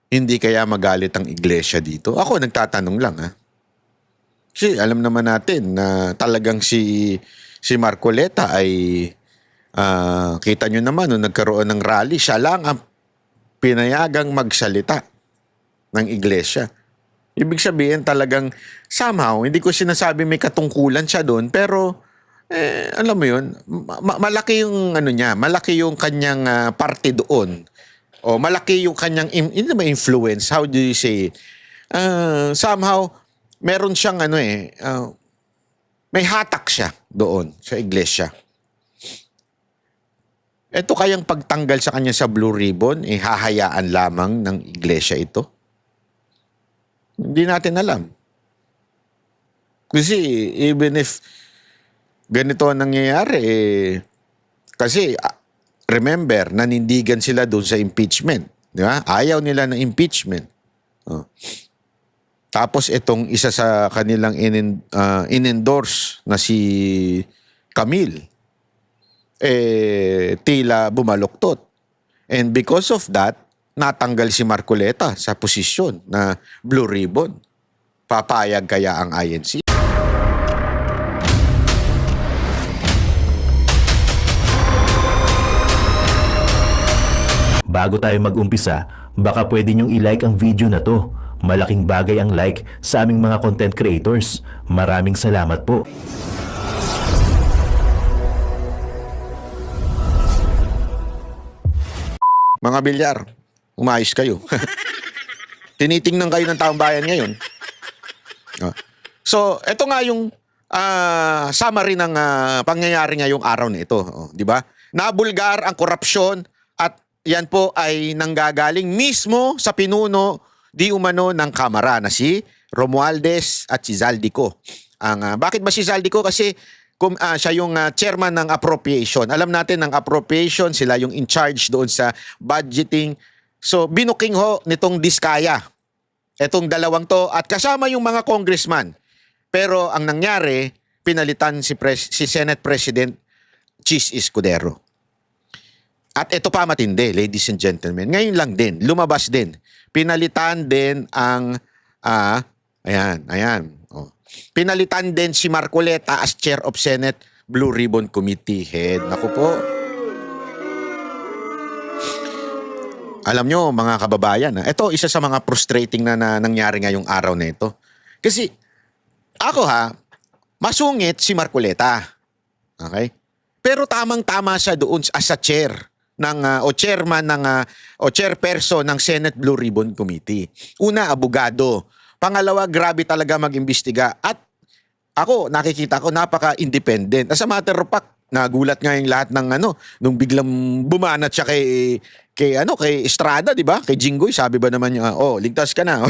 Hindi kaya magalit ang iglesia dito? Ako nagtatanong lang ha. Kasi alam naman natin na talagang si Marcoleta ay kita nyo naman nung nagkaroon ng rally, siya lang ang pinayagang magsalita ng iglesia. Ibig sabihin talagang somehow, hindi ko sinasabi may katungkulan siya doon, pero alam mo yun, malaki yung ano niya, malaki yung kanyang parte doon. O malaki yung kanyang hindi naman influence, how do you say it? Somehow meron siyang may hatak siya doon sa iglesia. Ito kayang pagtanggal sa kanya sa Blue Ribbon, hahayaan lamang ng iglesia ito? Hindi natin alam. Kasi even if ganito ang nangyayari, kasi remember, nanindigan sila doon sa impeachment. Di ba? Ayaw nila ng impeachment. Tapos itong isa sa kanilang in-endorse na si Camille, tila bumaluktot. And because of that, natanggal si Marcoleta sa posisyon na Blue Ribbon. Papayag kaya ang INC? Bago tayo mag-umpisa, baka pwede nyong i-like ang video na to. Malaking bagay ang like sa aming mga content creators. Maraming salamat po. Mga bilyar, umayos kayo. Tinitingnan kayo ng taong bayan ngayon. So, ito nga yung summary ng pangyayari ngayong araw na ito. Di ba? Nabulgar ang korupsyon at yan po ay nanggagaling mismo sa pinuno di umano ng Kamara na si Romualdez at si Zaldico. Bakit ba si Zaldico? Kasi siya yung chairman ng appropriation. Alam natin ng appropriation, sila yung in charge doon sa budgeting. So binuking ho nitong Diskaya. Etong dalawang to at kasama yung mga congressman. Pero ang nangyari, pinalitan si Senate President Chis Escudero. At ito pa matindi, ladies and gentlemen. Ngayon lang din, lumabas din. Pinalitan din ang, ayan. Pinalitan din si Marcoleta as Chair of Senate Blue Ribbon Committee Head. Naku po. Alam nyo, mga kababayan, ito isa sa mga frustrating na nangyari ngayong araw na ito. Kasi, ako masungit si Marcoleta. Okay? Pero tamang-tama siya doon as a chair o chairman o chairperson ng Senate Blue Ribbon Committee. Una, abogado. Pangalawa, grabe talaga mag-imbestiga. At ako, nakikita ko, napaka-independent. As a matter of fact, nagulat nga yung lahat ng nung biglang bumanat siya kay Estrada, di ba? Kay Jinggoy, sabi ba naman niya, ligtas ka na.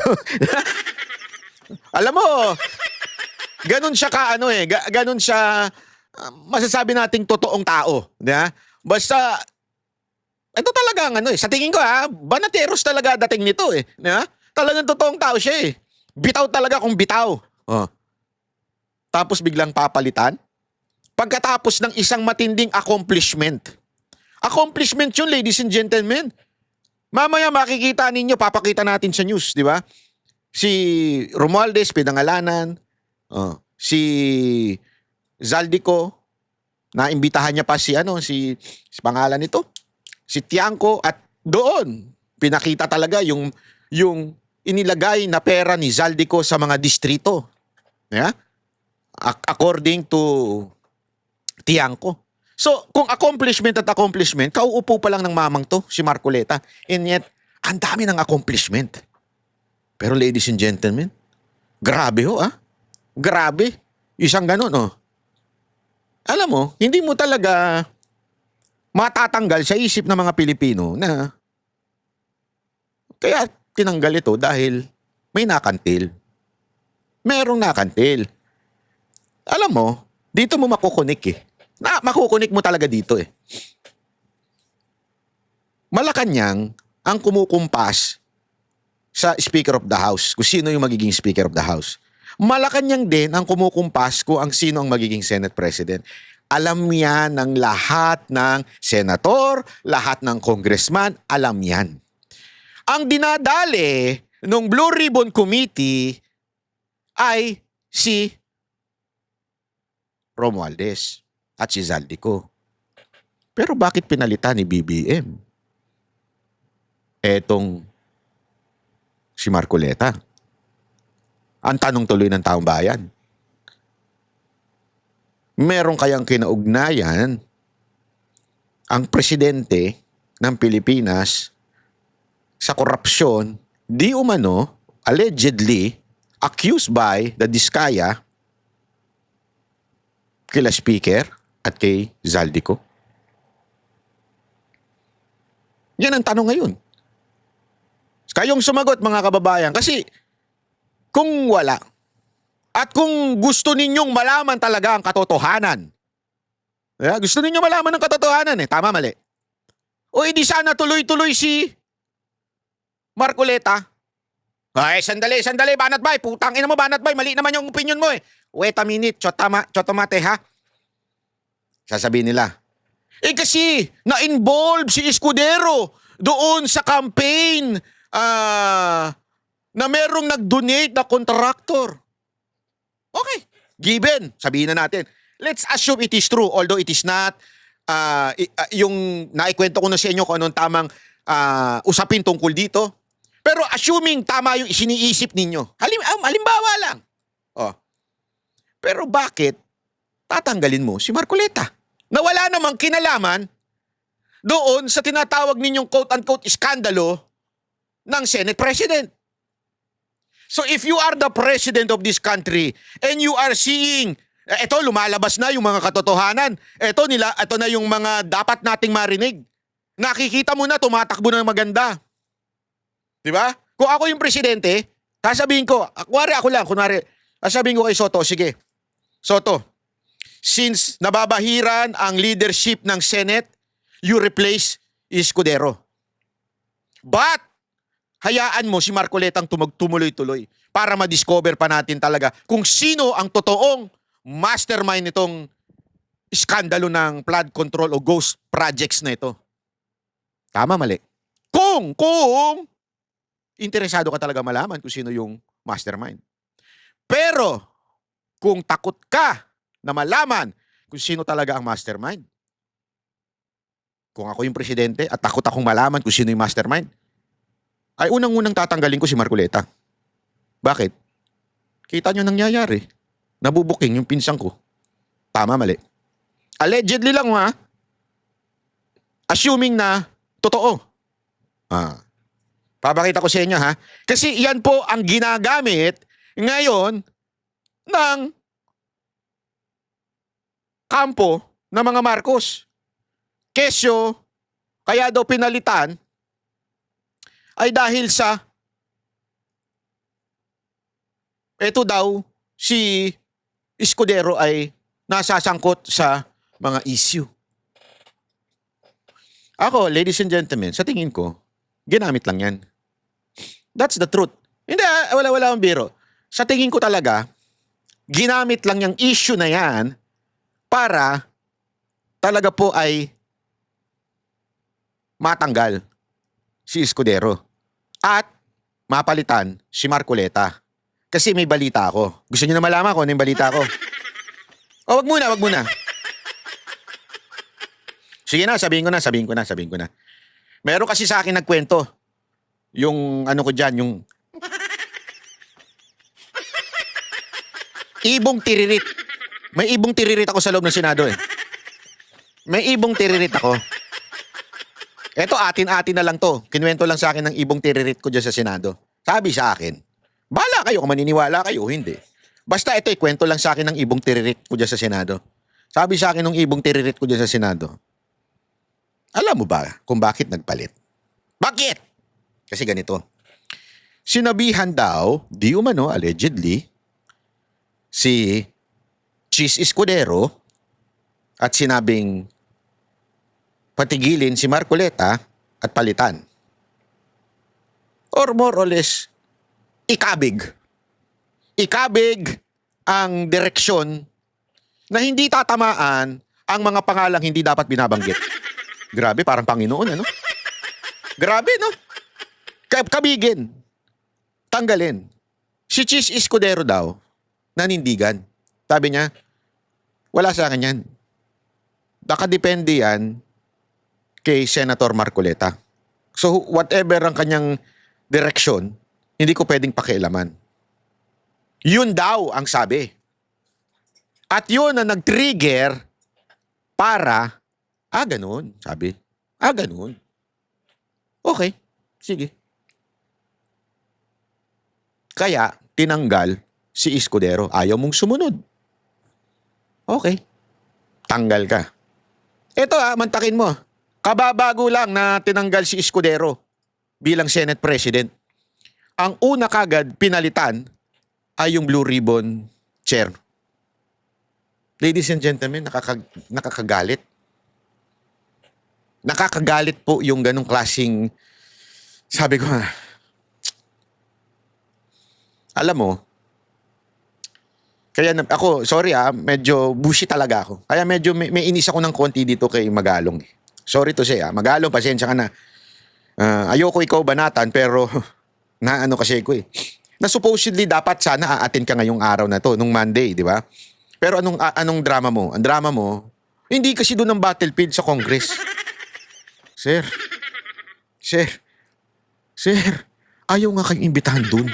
Alam mo, ganun siya ganun siya, masasabi nating totoong tao. Di ba? Basta, ito talaga sa tingin ko banateros talaga dating nito Di ba? Talagang totoong tao siya Bitaw talaga kung bitaw. Tapos biglang papalitan. Pagkatapos ng isang matinding accomplishment. Accomplishment yun, ladies and gentlemen. Mamaya makikita ninyo, papakita natin sa news, di ba? Si Romualdez, pinangalanan. Si Zaldico, naimbitahan niya pa si pangalan nito? Si Tiangco, at doon, pinakita talaga yung inilagay na pera ni Zaldico sa mga distrito. Yeah? According to Tiangco. So, kung accomplishment, kauupo pa lang ng mamang to, si Marcoleta. And yet, ang dami ng accomplishment. Pero ladies and gentlemen, grabe Grabe. Isang ganun Alam mo, hindi mo talaga matatanggal sa isip ng mga Pilipino na kaya tinanggal ito dahil may nakantil. Merong nakantil. Alam mo, dito mo makukunik makukunik mo talaga dito Malacanang ang kumukumpas sa Speaker of the House, kung sino yung magiging Speaker of the House. Malacanang din ang kumukumpas kung ang sino ang magiging Senate President. Alam yan ng lahat ng senator, lahat ng congressman, alam yan. Ang dinadali nung Blue Ribbon Committee ay si Romualdez at si Zaldico. Pero bakit pinalitan ni BBM etong si Marcoleta? Ang tanong tuloy ng taong bayan. Meron kayang kinaugnayan ang presidente ng Pilipinas sa korupsyon, di umano, allegedly, accused by the Diskaya kila Speaker at kay Zaldico? Yan ang tanong ngayon. Kayong sumagot, mga kababayan, kasi kung wala, at kung gusto ninyong malaman talaga ang katotohanan, gusto ninyong malaman ang katotohanan tama mali. O edi sana tuloy-tuloy si Marcoleta. Ay, sandali, Banat Bay, putang ina mo, Banat Bay, mali naman yung opinion mo Wait a minute, chotomate ha. Sasabihin nila, kasi na-involve si Escudero doon sa campaign na merong nag-donate na contractor. Okay, given, sabihin na natin. Let's assume it is true, although it is not. Yung naikwento ko na sa inyo kung anong tamang usapin tungkol dito. Pero assuming tama yung isiniisip ninyo. Halimbawa lang. Pero bakit tatanggalin mo si Marcoleta? Na wala namang kinalaman doon sa tinatawag ninyong quote-unquote iskandalo ng Senate President. So if you are the president of this country and you are seeing, eto lumalabas na yung mga katotohanan, eto na yung mga dapat nating marinig. Nakikita mo na, tumatakbo na ng maganda. Diba? Kung ako yung presidente, sasabihin ko, kunwari, sasabihin ko kay Soto, sige, Soto, since nababahiran ang leadership ng Senate, you replace Escudero. But, hayaan mo si Marcoleta ang tumuloy-tuloy para ma-discover pa natin talaga kung sino ang totoong mastermind nitong iskandalo ng flood control o ghost projects na ito. Tama, mali? Kung interesado ka talaga malaman kung sino yung mastermind. Pero, kung takot ka na malaman kung sino talaga ang mastermind, kung ako yung presidente at takot akong malaman kung sino yung mastermind, ay unang-unang tatanggalin ko si Marcoleta. Bakit? Kita nyo nangyayari. Nabubuking yung pinsang ko. Tama, mali? Allegedly lang assuming na totoo. Papakita ko sa inyo Kasi yan po ang ginagamit ngayon ng kampo ng mga Marcos. Kesyo, kaya daw pinalitan ay dahil sa eto daw si Escudero ay nasasangkot sa mga issue. Ako, ladies and gentlemen, sa tingin ko, ginamit lang yan. That's the truth. Hindi, wala akong biro. Sa tingin ko talaga, ginamit lang yung issue na yan para talaga po ay matanggal si Escudero at mapalitan si Marcoleta. Kasi may balita ako. Gusto niyo na malaman ko ano yung balita ko? Wag muna. Sige na, sabihin ko na. Meron kasi sa akin nagkwento. Yung ano ko dyan, yung ibong tiririt. May ibong tiririt ako sa loob ng Senado May ibong tiririt ako. Eto, atin-atin na lang to. Kinuwento lang sa akin ng ibong tiririt ko dyan sa Senado. Sabi sa akin, bahala kayo kung maniniwala kayo o hindi. Basta ito, kwento lang sa akin ng ibong tiririt ko dyan sa Senado. Sabi sa akin ng ibong tiririt ko dyan sa Senado, alam mo ba kung bakit nagpalit? Bakit? Kasi ganito. Sinabihan daw, di umano, allegedly, si Chis Escudero at sinabing patigilin si Marcoleta at palitan. Or more or less, ikabig. Ikabig ang direksyon na hindi tatamaan ang mga pangalang hindi dapat binabanggit. Grabe, parang Panginoon, ano? Grabe, no? kabigin. Tanggalin. Si Chis Escudero daw, nanindigan. Sabi niya, wala sa akin yan. Nakadepende yan kay Senator Marcoleta. So whatever ang kanyang direksyon, hindi ko pwedeng pakialaman. Yun daw ang sabi. At yun ang nag-trigger para, ganun, sabi. Ganun. Okay, sige. Kaya, tinanggal si Escudero. Ayaw mong sumunod. Okay. Tanggal ka. Ito mantakin mo. Kababago lang na tinanggal si Escudero bilang Senate President. Ang una kagad pinalitan ay yung Blue Ribbon Chair. Ladies and gentlemen, nakakagalit. Nakakagalit po yung ganong klaseng, sabi ko alam mo, kaya ako, sorry medyo busy talaga ako. Kaya medyo may inis ako ng konti dito kay Magalong. Sorry to say Magalong, pasensya ka na. Ayoko ikaw banatan pero naano kasi ko na supposedly dapat sana aatin ka ngayong araw na to, nung Monday, di ba? Pero anong drama mo? Ang drama mo, hindi kasi doon ang battlefield sa Congress. Sir, ayaw nga kayong imbitahan doon.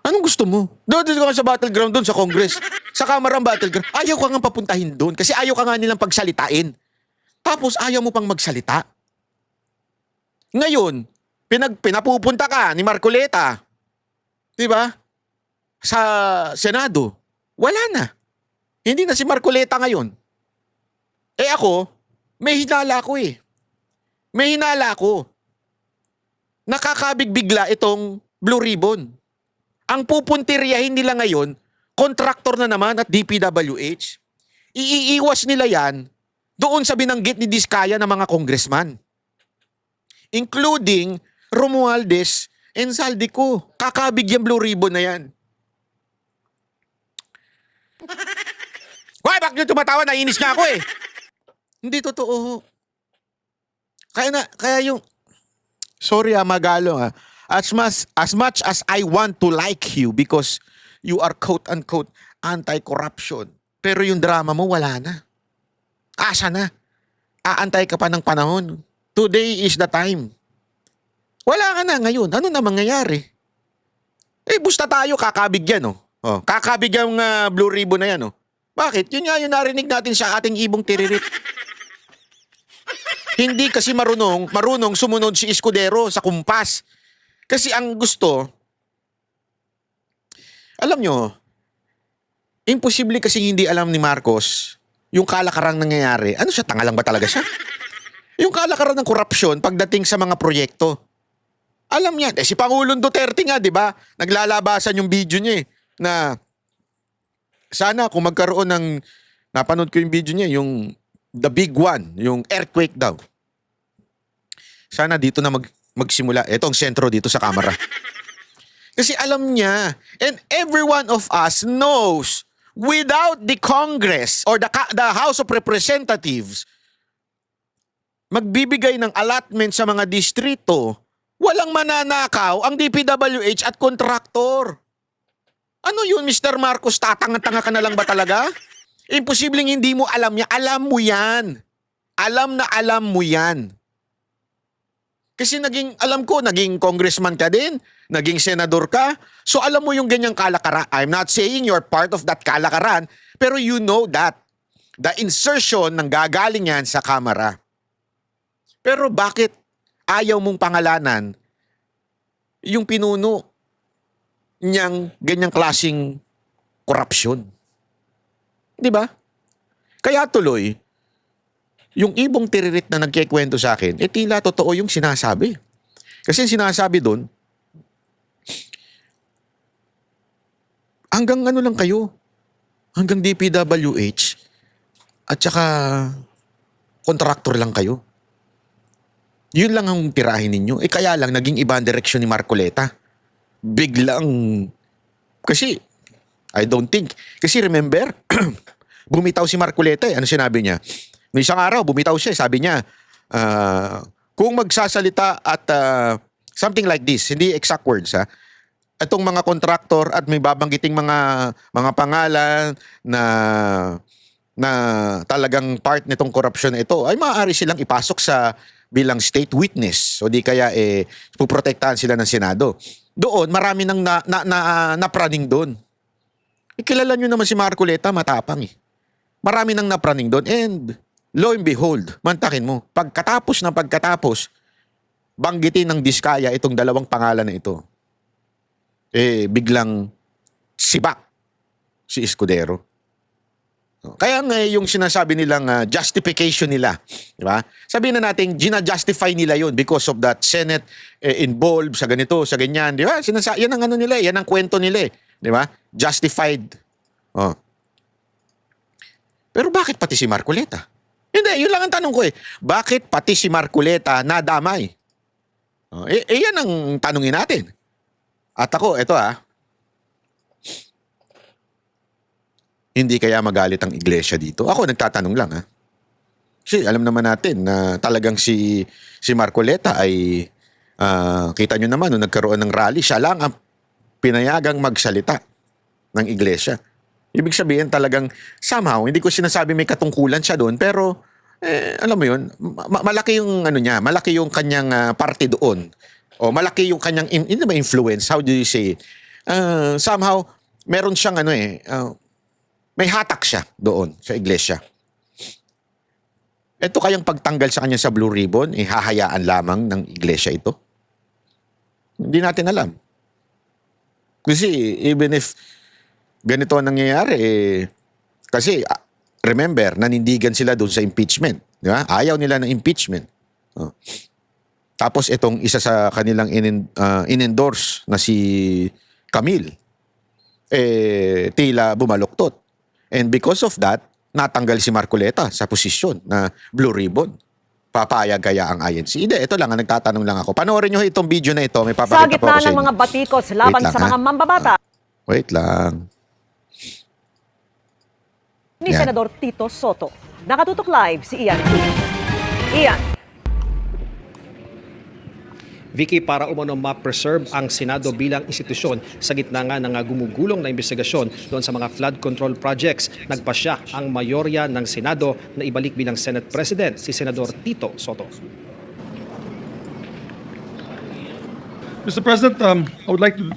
Anong gusto mo? Doon ka sa battleground doon sa Congress. Sa Kamara ang battleground. Ayaw ka nga papuntahin doon kasi ayaw ka nga nilang pagsalitain. Tapos ayaw mo pang magsalita. Ngayon, pinapupunta ka ni Marcoleta. Diba? Sa Senado. Wala na. Hindi na si Marcoleta ngayon. Ako, may hinala ko May hinala ko. Nakakabigbigla itong Blue Ribbon. Ang pupuntiryahin nila ngayon, kontraktor na naman at DPWH. Iiiwas nila yan doon sa binanggit ni Diskaya ng mga congressman. Including Romualdez and Saldico. Kakabig yung Blue Ribbon na yan. Why, bakit nyo tumatawa? Nainis nga ako Hindi totoo. Kaya yung, sorry Magalong as much as I want to like you because you are quote-unquote anti-corruption, pero yung drama mo wala na. Asa na? Aantay ka pa ng panahon. Today is the time. Wala ka na ngayon. Ano na mangyayari? Busta tayo, kakabig yan kakabig yung Blue Ribbon na yan Bakit? Yun nga yung narinig natin sa ating ibong tiririt. Hindi kasi marunong sumunod si Escudero sa kumpas. Kasi ang gusto, alam nyo, imposible kasi hindi alam ni Marcos yung kalakaran nangyayari. Ano siya, tanga lang ba talaga siya? Yung kalakaran ng korupsyon pagdating sa mga proyekto. Alam niya. Si Pangulong Duterte nga, di ba? Naglalabasan yung video niya na sana kung magkaroon ng, napanood ko yung video niya, yung the big one, yung earthquake daw. Sana dito na magsimula. Ito ang sentro dito sa Kamara. Kasi alam niya, and every one of us knows, without the Congress or the House of Representatives magbibigay ng allotment sa mga distrito, walang mananakaw ang DPWH at kontraktor. Ano yun, Mr. Marcos? Tatanga-tanga ka na lang ba talaga? Imposibleng hindi mo alam niya. Alam mo yan. Alam mo yan. Kasi naging congressman ka din, naging senador ka, so alam mo yung ganyang kalakaran. I'm not saying you're part of that kalakaran, pero you know that. The insertion ng gagaling yan sa Kamara. Pero bakit ayaw mong pangalanan yung pinuno niyang ganyang klaseng korupsyon? Di ba? Kaya tuloy, yung ibong tiririt na nagkikwento sa akin, tila totoo yung sinasabi. Kasi sinasabi doon, hanggang ano lang kayo, hanggang DPWH, at saka kontraktor lang kayo. Yun lang ang tirahin ninyo. Kaya lang, naging iba ang direksyon ni Marcoleta. Biglang, kasi, I don't think, kasi remember, bumitaw si Marcoleta Ano sinabi niya? Noong isang araw, bumitaw siya. Sabi niya, kung magsasalita at Something like this, hindi exact words ha. Itong mga kontraktor at may babanggiting mga pangalan na talagang part nitong korupsyon na ito ay maaari silang ipasok sa bilang state witness o di kaya puprotektahan sila ng Senado. Doon marami nang napraning doon. Kilala nyo naman si Marcoleta, matapang eh. Marami nang napraning doon and lo and behold, mantakin mo, pagkatapos banggitin ng Diskaya itong dalawang pangalan na ito. Biglang sibak si Escudero. Kaya nga yung sinasabi nilang justification nila, di ba? Sabihin na natin, gina-justify nila yun because of that Senate involved sa ganito, sa ganyan, di ba? Yan ang ano nila, yan ang kwento nila, di ba? Justified. Oh. Pero bakit pati si Marcoleta? Hindi, yun lang ang tanong ko Bakit pati si Marcoleta nadamay? Yan ang tanungin natin. At ako, ito hindi kaya magalit ang iglesia dito? Ako nagtatanong lang Kasi alam naman natin na talagang si Marcoleta ay kita nyo naman nung nagkaroon ng rally, siya lang ang pinayagang magsalita ng iglesia. Ibig sabihin talagang somehow, hindi ko sinasabi may katungkulan siya doon, pero alam mo yun, malaki yung ano niya, malaki yung kanyang parte doon. O malaki yung kanyang influence, how do you say? Somehow meron siyang may hatak siya doon sa iglesia. Ito kayang pagtanggal sa kanya sa Blue Ribbon, hahayaan lamang ng iglesia ito? Hindi natin alam. Kasi even if ganito ang nangyayari, kasi remember, nanindigan sila doon sa impeachment. Di ba? Ayaw nila ng impeachment. Tapos itong isa sa kanilang in-endorse na si Camille, tila bumaluktot. And because of that, natanggal si Marcoleta sa posisyon na Blue Ribbon. Papayag kaya ang INC? Hindi, ito lang, nagtatanong lang ako. Panoorin nyo itong video na ito, may papakita Sa po ako gitna sa ng inyo. mga batikos laban sa mga mambabata Wait lang. ni Yan. Senador Tito Soto. Nakatutok live si Ian Cruz. Ian. Vicky, para umano ma-preserve ang Senado bilang institusyon sa gitna nga ng gumugulong na investigasyon doon sa mga flood control projects, nagpasya ang mayorya ng Senado na ibalik bilang Senate President si Senador Tito Soto. Mr. President, I would like to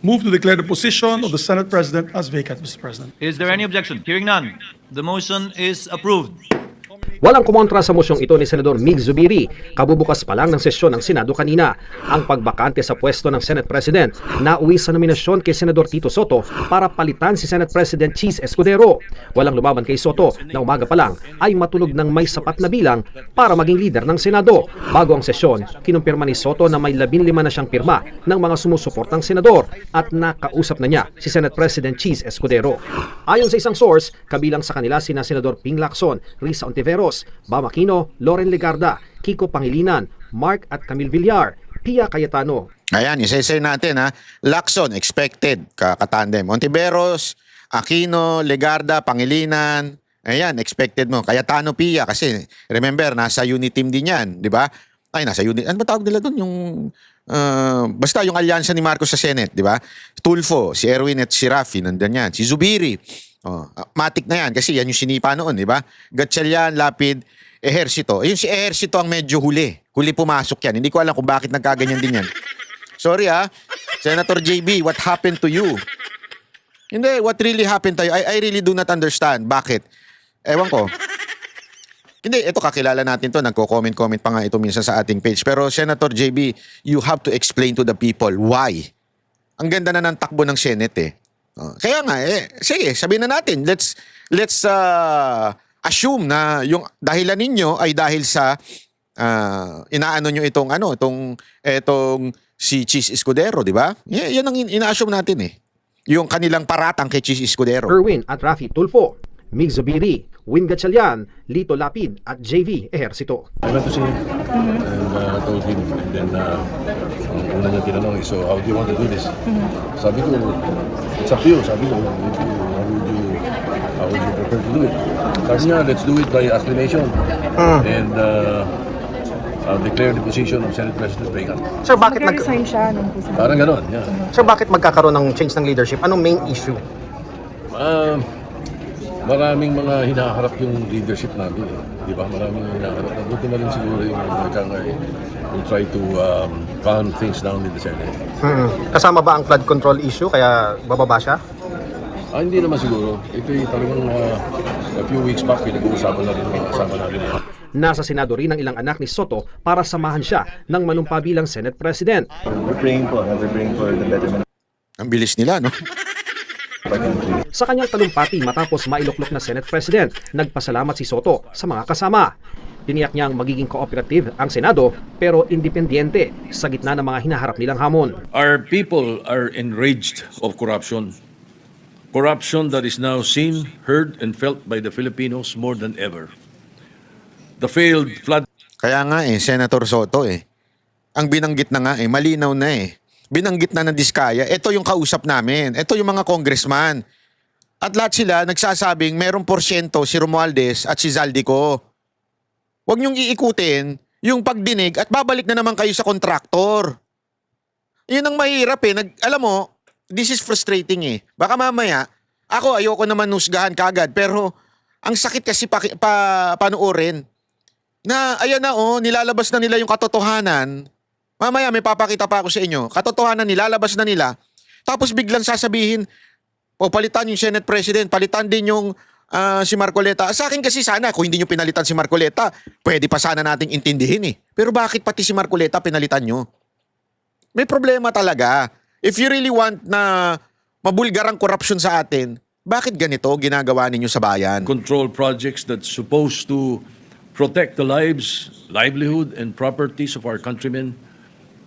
move to declare the position of the Senate President as vacant, Mr. President. Is there any objection? Hearing none, the motion is approved. Walang kumontra sa mosyong ito ni Senador Mig Zubiri. Kabubukas pa lang ng sesyon ng Senado kanina. Ang pagbakante sa pwesto ng Senate President nauwi sa nominasyon kay Senador Tito Soto para palitan si Senate President Cheese Escudero. Walang lumaban kay Soto na umaga pa lang ay matulog ng may sapat na bilang para maging leader ng Senado. Bago ang sesyon, kinumpirma ni Soto na may 15 na siyang pirma ng mga sumusuportang senador at nakausap na niya si Senate President Cheese Escudero. Ayon sa isang source, kabilang sa kanila sina Senador Ping Lacson, Risa Ontiveros, Bam Aquino, Loren Legarda, Kiko Pangilinan, Mark at Camille Villar, Pia Cayetano. Ayan, isa-isa natin Lacson, expected, kakatandem. Ontiveros, Aquino, Legarda, Pangilinan, ayan, expected mo. Cayetano, Pia, kasi remember, nasa unit team din yan, di ba? Ay, nasa unit, ano ba tawag nila doon? Yung, basta yung alyansa ni Marcos sa Senate, di ba? Tulfo, si Erwin at si Rafi, nandun yan. Si Zubiri, matik na yan kasi yan yung sinipa noon, di ba? Gatchalian, Lapid, Ejercito. Yung si Ejercito ang medyo huli pumasok yan. Hindi ko alam kung bakit nagkaganyan din yan. Sorry Senator JB, what happened to you? Hindi, what really happened to you? I really do not understand. Bakit? Ewan ko. Hindi, ito kakilala natin to. Nagko-comment pa nga ito minsan sa ating page. Pero Senator JB, you have to explain to the people why. Ang ganda na ng takbo ng Senate Kaya nga sige, sabihin na natin, let's assume na yung dahilan ninyo ay dahil sa inaano nyo itong si Cheese Escudero, di ba? Yan ang ina-assume natin yung kanilang paratang kay Cheese Escudero. Erwin at Rafi Tulfo, Mig Zubiri, Win Gatchalian, Lito Lapid at JV Ejercito. I went to see him and told him, and then una niya tinanong, so how do you want to do this? Sabi ko, it's up to you. Sabi ko, how would you prefer to do it? Sabi niya, let's do it by acclamation. And declare the position of Senate President vacant. Sir, bakit Mag-resign siya nung puso. Parang ganon, yeah. Sir, bakit magkakaroon ng change ng leadership? Anong main issue? Maraming mga hinaharap yung leadership namin. Di ba? Maraming hinaharap. Mabuti na rin siguro yung we'll try to calm things down in the Senate. Kasama ba ang flood control issue kaya bababa siya? Hindi naman siguro. Ito'y talagang a few weeks back, pinag-uusapan na rin mga kasama namin. Nasa Senado rin ang ilang anak ni Soto para samahan siya ng manumpa bilang Senate President. We're praying for the betterment Ang bilis nila, no? of our country. Sa kanyang talumpati matapos mailuklok na Senate President, nagpasalamat si Soto sa mga kasama. Tiniyak niyang magiging cooperative ang Senado pero independyente sa gitna ng mga hinaharap nilang hamon. Our people are enraged of corruption. Corruption that is now seen, heard, and felt by the Filipinos more than ever. The failed flood Kaya nga Senator Soto ang binanggit na nga malinaw na binanggit na ng Diskaya, ito yung kausap namin, ito yung mga congressman. At lahat sila nagsasabing merong porsyento si Romualdez at si Zaldico. Huwag niyong iikutin yung pagdinig at babalik na naman kayo sa kontraktor. Yun ang mahirap alam mo, this is frustrating Baka mamaya, ako ayoko naman nusgahan kagad, pero ang sakit kasi panuorin na ayan na nilalabas na nila yung katotohanan. Mamaya may papakita pa ako sa inyo. Katotohanan nilalabas na nila. Tapos biglang sasabihin, palitan yung Senate President, palitan din yung si Marcoleta. Sa akin kasi sana, kung hindi nyo pinalitan si Marcoleta, pwede pa sana nating intindihin Pero bakit pati si Marcoleta pinalitan nyo? May problema talaga. If you really want na mabulgar ang korupsyon sa atin, bakit ganito ginagawa ninyo sa bayan? control projects that's supposed to protect the lives, livelihood, and properties of our countrymen,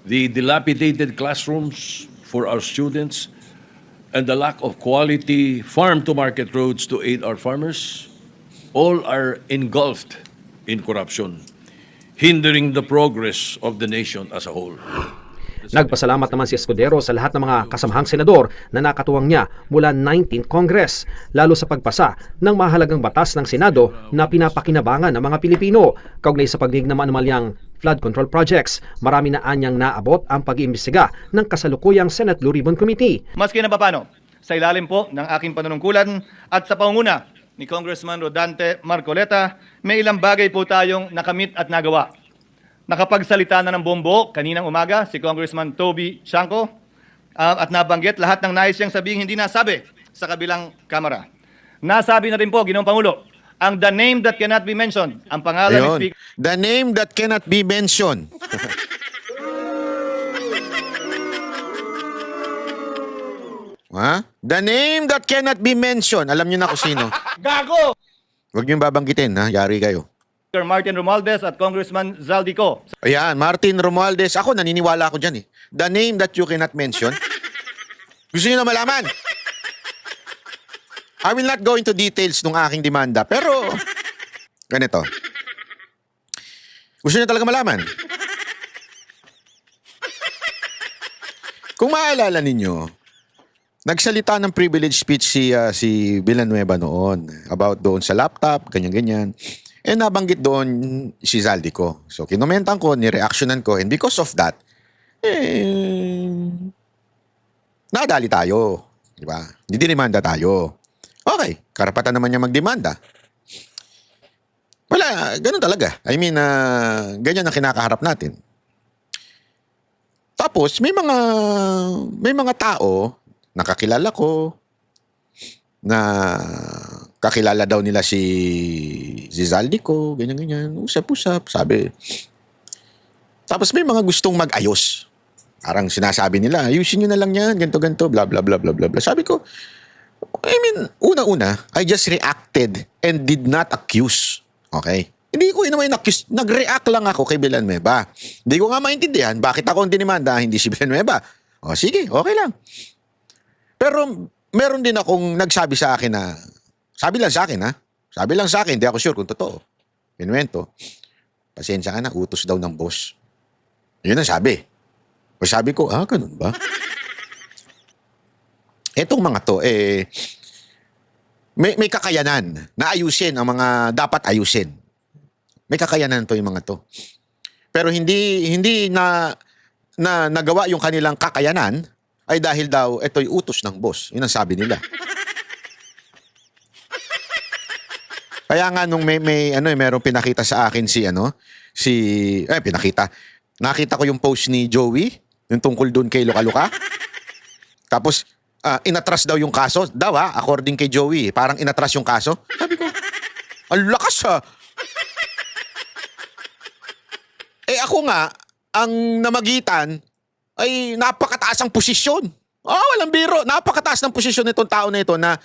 the dilapidated classrooms for our students, and the lack of quality farm-to-market roads to aid our farmers, all are engulfed in corruption, hindering the progress of the nation as a whole. Nagpasalamat naman si Escudero sa lahat ng mga kasamahang senador na nakatuwang niya mula 19th Congress, lalo sa pagpasa ng mahalagang batas ng Senado na pinapakinabangan ng mga Pilipino kaugnay sa pagdinig ng anomalyang flood control projects. Marami na anyang naabot ang pag-iimbestiga ng kasalukuyang Senate Blue Ribbon Committee. Maski na papano, sa ilalim po ng aking panunungkulan at sa pangunguna ni Congressman Rodante Marcoleta, may ilang bagay po tayong nakamit at nagawa. Nakapagsalita na ng bombo kaninang umaga si Congressman Toby Shanco at nabanggit lahat ng nais siyang sabihin hindi nasabi sa kabilang kamera. Nasabi na rin po, Ginoong Pangulo, ang the name that cannot be mentioned, ang pangalan ni Speaker. The name that cannot be mentioned. The name that cannot be mentioned. Alam niyo na kung sino. Gago! Huwag niyong babanggitin, yari kayo. Martin Romualdez at Congressman Zaldico. Ayan, Martin Romualdez. Ako, naniniwala ako dyan The name that you cannot mention. Gusto niyo na malaman? I will not go into details ng aking demanda, pero ganito. Gusto niyo talaga malaman? Kung maaalala ninyo, nagsalita ng privilege speech si Villanueva noon about doon sa laptop, ganyan-ganyan. Nabanggit doon si Zaldico. So, kinomentan ko, nireactionan ko, and because of that, nadali tayo. Diba? Dinimanda tayo. Okay, karapatan naman niya magdemanda. Wala, ganun talaga. I mean, ganyan ang kinakaharap natin. Tapos, may mga tao, nakakilala ko, na kakilala daw nila si Zaldico, ganyan-ganyan, usap-usap, sabi. Tapos may mga gustong mag-ayos. Parang sinasabi nila, ayusin nyo na lang yan, ganito-ganito, blah, blah, blah, blah, blah, blah. Sabi ko, I mean, una-una, I just reacted and did not accuse. Okay? Hindi ko naman accuse, nag-react lang ako kay Villanueva. Hindi ko nga maintindihan, bakit ako ang dinimanda, hindi si Villanueva. O sige, okay lang. Pero meron din akong nagsabi sa akin na, sabi lang sa akin, hindi ako sure kung totoo. Pinuwento, pasensya ka na, utos daw ng boss. Yun ang sabi. O sabi ko, ganun ba? Etong mga to, may kakayanan na ayusin ang mga dapat ayusin. May kakayanan to yung mga to. pero hindi na nagawa yung kanilang kakayanan, ay dahil daw ito'y utos ng boss. Yun ang sabi nila. Kaya nga nung merong pinakita sa akin nakita ko yung post ni Joey, yung tungkol doon kay Luka-Luka. Tapos inatras daw yung kaso, according kay Joey, parang inatras yung kaso. Sabi ko, ang lakas ha. Ako nga, ang namagitan ay napakataas ang posisyon. Walang biro. Napakataas ng posisyon nitong tao na ito na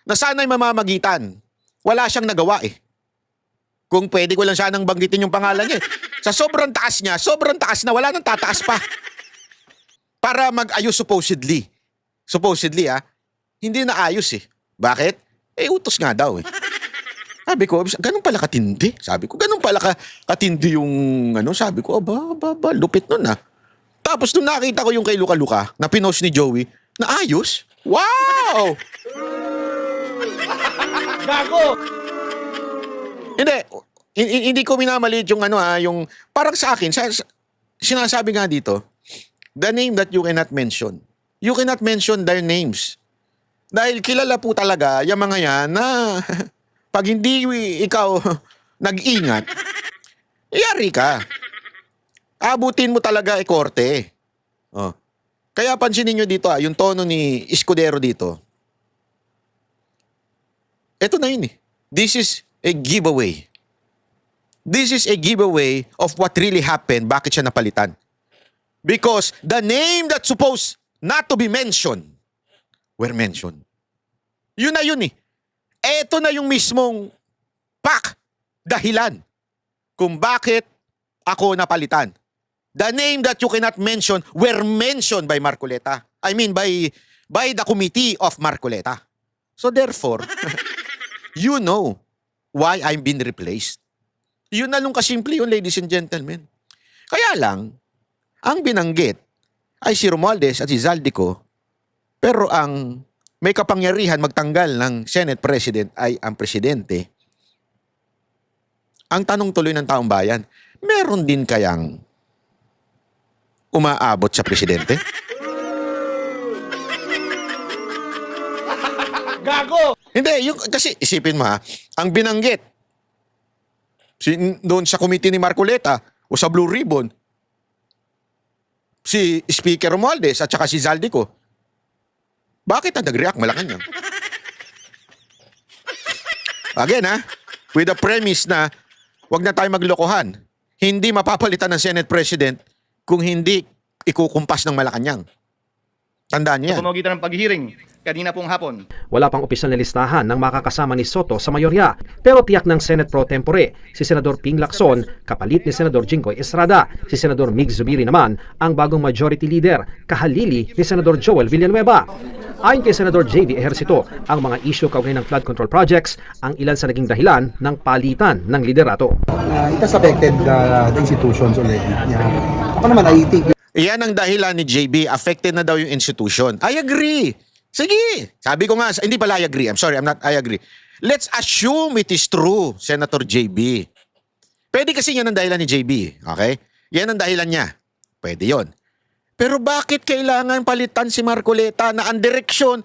sana'y mamamagitan. Wala siyang nagawa eh. Kung pwede ko lang sanang banggitin yung pangalan niya. Sa sobrang taas niya, sobrang taas na, wala nang tataas pa. Para mag-ayos supposedly. Supposedly hindi na ayos eh. Bakit? Utos nga daw eh. Sabi ko, ganun pala katindi. Sabi ko, ganun pala katindi yung sabi ko, aba, lupit nun Tapos nung nakita ko yung kay Luka-Luka na pinost ni Joey, na ayos. Wow! Gago! Hindi ko minamaliit yung yung parang sa akin, sinasabi nga dito, the name that you cannot mention. You cannot mention their names. Dahil kilala po talaga yung mga yan na pag hindi ikaw nag-ingat, yari ka. Abutin mo talaga korte. Kaya pansinin nyo dito yung tono ni Escudero dito. Ito na yun eh. This is a giveaway. This is a giveaway of what really happened. Bakit siya napalitan? Because the name that's supposed not to be mentioned were mentioned. Yun na yun eh. Ito na yung mismong dahilan kung bakit ako napalitan. The name that you cannot mention were mentioned by Marcoleta. I mean by the committee of Marcoleta. So therefore, you know why I'm being replaced. Yun na lang kasimple yun, ladies and gentlemen. Kaya lang, ang binanggit ay si Romualdez at si Zaldico, pero ang may kapangyarihan magtanggal ng Senate President ay ang Presidente. Ang tanong tuloy ng taong bayan, meron din kayang umaabot sa Presidente? Gago! Hindi, kasi isipin mo ang binanggit doon sa committee ni Marcoleta o sa Blue Ribbon, si Speaker Romualdez at saka si Zaldico. Bakit ang nag-react? Malacanang. Again with the premise na wag na tayo maglokohan. Hindi mapapalitan ng Senate President kung hindi ikukumpas ng Malacanang. Tandaan niyo yan. Sa pamamagitan ng paghihiring kanina pong hapon. Wala pang opisyal na listahan ng makakasama ni Soto sa mayorya, pero tiyak ng Senate Pro Tempore si Senador Ping Lacson kapalit ni Senador Jinggoy Estrada. Si Senador Mig Zubiri naman ang bagong majority leader, kahalili ni Senador Joel Villanueva. Ayon kay Senador JV Ejercito, ang mga issue kaugnay ng flood control projects ang ilan sa naging dahilan ng palitan ng liderato. It has affected the institutions already. Ako naman, I think Iyan ang dahilan ni JB, affected na daw yung institution. I agree. Sige. Sabi ko nga, hindi pala I agree. I agree. Let's assume it is true, Senator JB. Pwede kasi yan ang dahilan ni JB. Okay? Yan ang dahilan niya. Pwede yon. Pero bakit kailangan palitan si Marcoleta na ang direksyon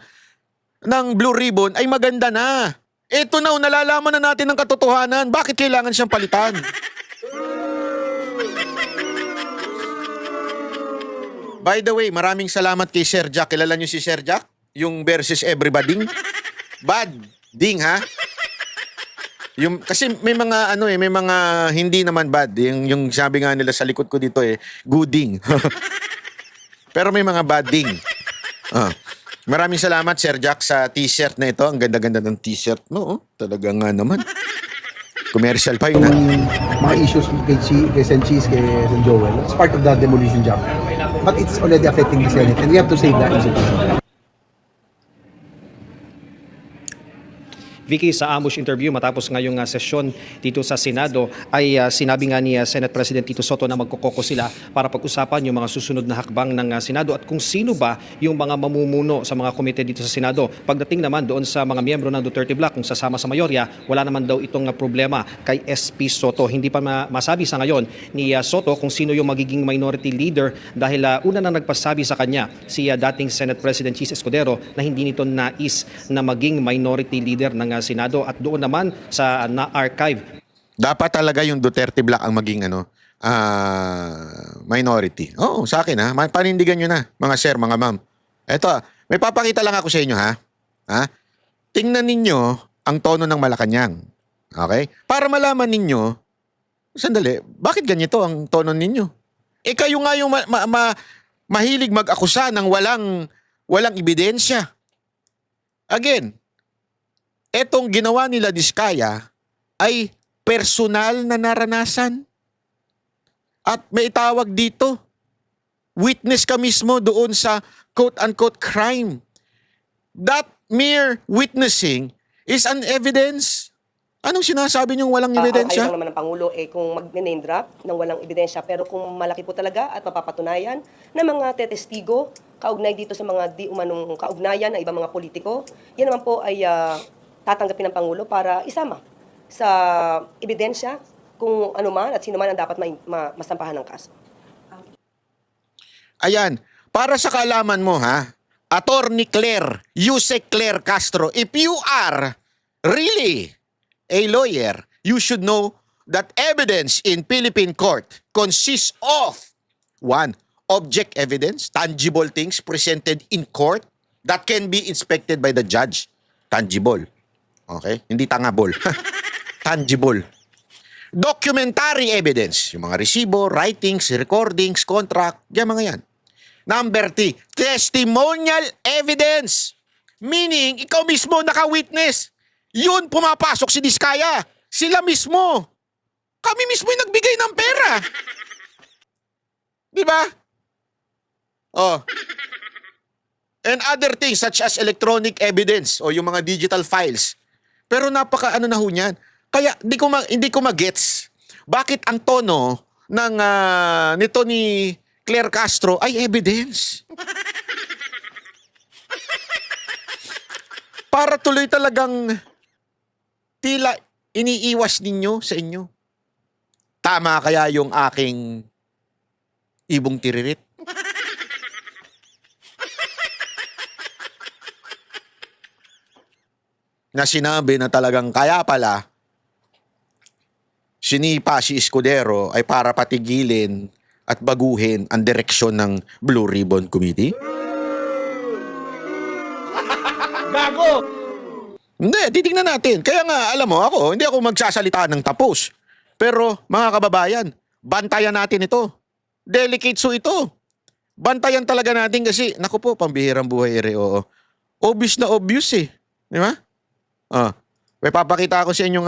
ng Blue Ribbon ay maganda na? Ito na, nalalaman na natin ang katotohanan. Bakit kailangan siyang palitan? By the way, maraming salamat kay Sir Jack. Kilala niyo si Sir Jack? Yung versus everybody? Bad ding kasi may mga may mga hindi naman bad. Yung sabi nga nila sa likod ko dito gooding. Pero may mga bad ding. Maraming salamat Sir Jack sa t-shirt na ito. Ang ganda-ganda ng t-shirt mo. Talaga nga naman. Commercial pa yun mga issues kay Senchis, kay Joel, it's part of the demolition job. But it's already affecting the Senate and we have to save that institution. Vicky, sa ambush interview matapos ngayong sesyon dito sa Senado ay sinabi nga ni Senate President Tito Soto na magkokoko sila para pag-usapan yung mga susunod na hakbang ng Senado at kung sino ba yung mga mamumuno sa mga komite dito sa Senado. Pagdating naman doon sa mga miyembro ng Duterte Bloc kung sasama sa mayorya, wala naman daw itong problema kay SP Soto. Hindi pa masabi sa ngayon ni Soto kung sino yung magiging minority leader dahil una na nagpasabi sa kanya si dating Senate President Chis Escudero na hindi nito nais na maging minority leader ng Senado at doon naman sa na-archive. Dapat talaga yung Duterte Bloc ang maging minority. Oo, sa akin ha. Panindigan nyo na, mga sir, mga ma'am. Eto, may papakita lang ako sa inyo ha. Tingnan ninyo ang tono ng Malacanang. Okay? Para malaman ninyo, sandali, bakit ganito ang tono ninyo? Kayo nga yung mahilig mag-akusa ng walang ebidensya. Again, etong ginawa nila Diskaya ay personal na naranasan. At may tawag dito, witness ka mismo doon sa quote-unquote crime. That mere witnessing is an evidence. Anong sinasabi niyong walang ebidensya? Ayaw naman ng Pangulo kung mag-name drop ng walang ebidensya. Pero kung malaki po talaga at mapapatunayan na mga tetestigo, kaugnay dito sa mga di umanong kaugnayan ng ibang mga politiko, yan naman po ay tatanggapin ng Pangulo para isama sa ebidensya kung ano man at sino man ang dapat masampahan ng kaso. Ayan, para sa kaalaman mo ha, Attorney Claire, Yusek Claire Castro, if you are really a lawyer, you should know that evidence in Philippine court consists of 1. Object evidence, tangible things presented in court that can be inspected by the judge. Tangible. Okay? Hindi tangable. Tangible. Documentary evidence, yung mga resibo, writings, recordings, contract, yan mga yan. Number 3, testimonial evidence. Meaning, ikaw mismo naka-witness. Yun, pumapasok si Diskaya. Sila mismo. Kami mismo yung nagbigay ng pera. Di ba? Oh. And other things such as electronic evidence o yung mga digital files. Pero napaka na ho niyan. Kaya hindi ko magets bakit ang tono ng nito ni Claire Castro ay evidence. Para tuloy talagang tila iniiwas ninyo sa inyo. Tama kaya yung aking ibong tiririt? Na sinabi na talagang kaya pala sinipa si Escudero ay para patigilin at baguhin ang direksyon ng Blue Ribbon Committee? Gago! Hindi, titignan natin. Kaya nga, alam mo, hindi ako magsasalita ng tapos. Pero, mga kababayan, bantayan natin ito. Delicate so ito. Bantayan talaga natin kasi, naku po, pambihirang buhay oo. Obvious na obvious eh. Di ba? May papakita ako sa inyong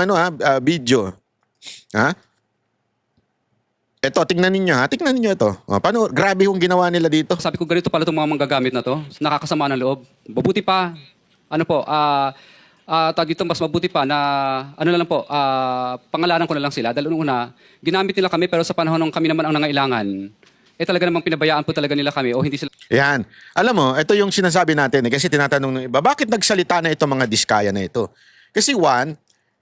video. Ha? Ito, tingnan ninyo ha. Tingnan ninyo ito. Paano, grabe yung ginawa nila dito. Sabi ko, ganito pala itong mga manggagamit na to. Nakakasama ng loob. Mabuti pa, tawag dito, mas mabuti pa na, pangalanan ko na lang sila. Dahil una, ginamit nila kami pero sa panahon ng kami naman ang nangailangan, talaga namang pinabayaan po talaga nila kami o hindi sila. Yan. Alam mo, ito yung sinasabi natin kasi tinatanong ng iba, bakit nagsalita na ito mga Diskaya na ito? Kasi one,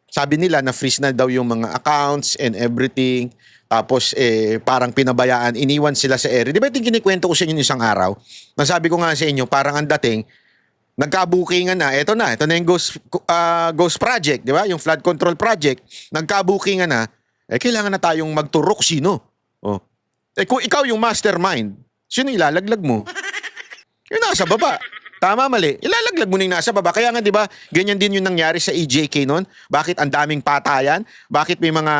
sabi nila na freeze na daw yung mga accounts and everything. Tapos parang pinabayaan, iniwan sila sa area. Di ba yung kinikwento ko sa inyo isang araw? Nasabi ko nga sa inyo, parang ang dating, nagka-bookingan na, ito na yung Ghost Project, di ba? Yung flood control project, nagka-bookingan na, kailangan na tayong magturok sino. Kung ikaw yung mastermind, sino ilalaglag mo? Yung nasa baba. Tama, mali. Ilalaglag mo na yung nasa baba. Kaya nga, di ba, ganyan din yung nangyari sa EJK noon. Bakit ang daming patayan? Bakit may mga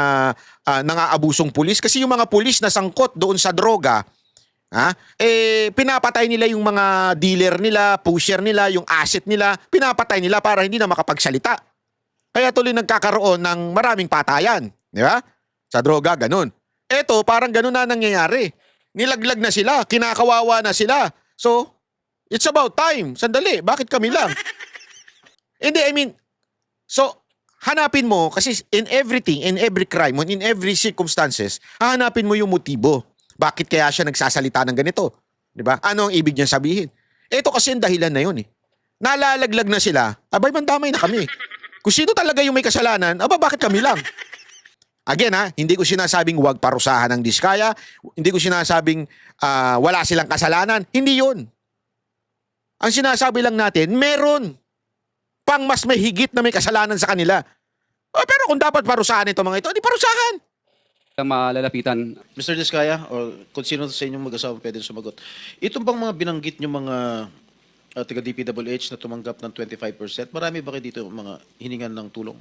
nangaabusong pulis? Kasi yung mga pulis na sangkot doon sa droga, pinapatay nila yung mga dealer nila, pusher nila, yung asset nila, pinapatay nila para hindi na makapagsalita. Kaya tuloy nagkakaroon ng maraming patayan. Di ba? Sa droga, ganun. Eto, parang ganun na nangyayari. Nilaglag na sila, kinakawawa na sila. So, it's about time. Sandali, bakit kami lang? Hindi, So, hanapin mo, kasi in everything, in every crime, in every circumstances, hahanapin mo yung motibo. Bakit kaya siya nagsasalita ng ganito? Di ba? Ano ang ibig niya sabihin? Ito kasi ang dahilan na yun eh. Nalalaglag na sila, abay mandamay na kami. Kung sino talaga yung may kasalanan, bakit kami lang? Again hindi ko sinasabing huwag parusahan ng Diskaya, hindi ko sinasabing wala silang kasalanan, hindi yun. Ang sinasabi lang natin, meron pang mas may higit na may kasalanan sa kanila. Pero kung dapat parusahan ito mga ito, di parusahan. Malalapitan. Mr. Diskaya, or kung sino sa inyong mag-asawa pwede sumagot. Itong bang mga binanggit nyo mga taga DPWH na tumanggap ng 25%, marami ba kayo dito mga hiningan ng tulong?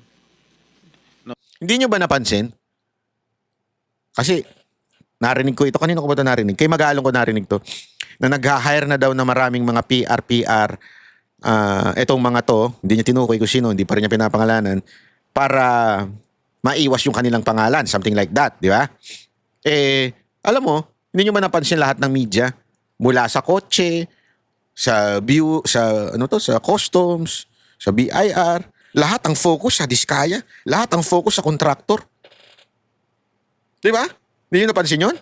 Hindi nyo ba napansin? Kasi, narinig ko ito. Kanino ko ba ito narinig? Kay Magalong ko narinig to. Na nag-hire na daw na maraming mga PR. Etong mga to, hindi niya tinukoy kung sino, hindi pa rin niya pinapangalanan, para maiwas yung kanilang pangalan. Something like that, di ba? Alam mo, hindi nyo ba napansin lahat ng media? Mula sa kotse, sa sa customs, sa BIR, lahat ang focus sa Diskaya, lahat ang focus sa contractor. Di ba? Hindi nyo napansin yun?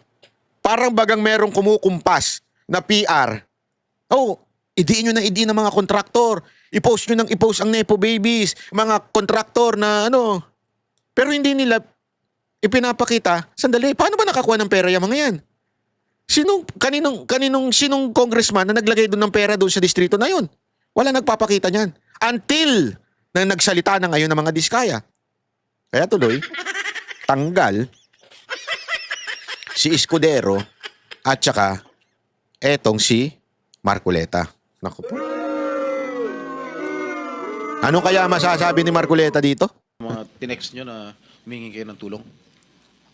Parang bagang merong kumukumpas na PR. Idiin nyo na idiin ng mga kontraktor. I-post nyo ng i-post ang Nepo Babies, mga kontraktor na Pero hindi nila ipinapakita, sandali, paano ba nakakuha ng pera yung mga yan? Sinong congressman na naglagay doon ng pera doon sa distrito na yun? Wala nagpapakita niyan. Until na nagsalita na ngayon ng mga Diskaya. Kaya tuloy, tanggal si Escudero at saka etong si Marcoleta. Naku po. Ano kaya masasabi ni Marcoleta dito? Mga tinext nyo na humingi kayo ng tulong?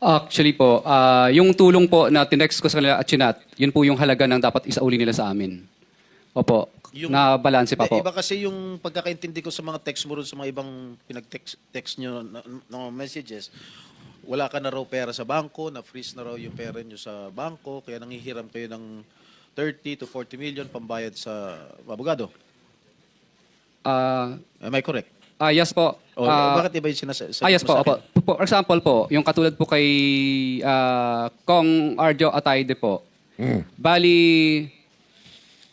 Actually po, yung tulong po na tinext ko sa kanila at chinat, yun po yung halaga ng dapat isauli nila sa amin. Opo, na balanse pa po. Iba kasi yung pagkakaintindi ko sa mga text mo rin sa mga ibang pinag-text nyo ng messages. Wala ka na raw pera sa bangko, na-freeze na raw yung pera nyo sa bangko, kaya nanghihiram kayo ng 30 to 40 million pambayad sa abogado. Am I correct? Yes po. Bakit iba yung sinasabi Yes po, opo. For example po, yung katulad po kay Kong Arjo Atayde po. Bali,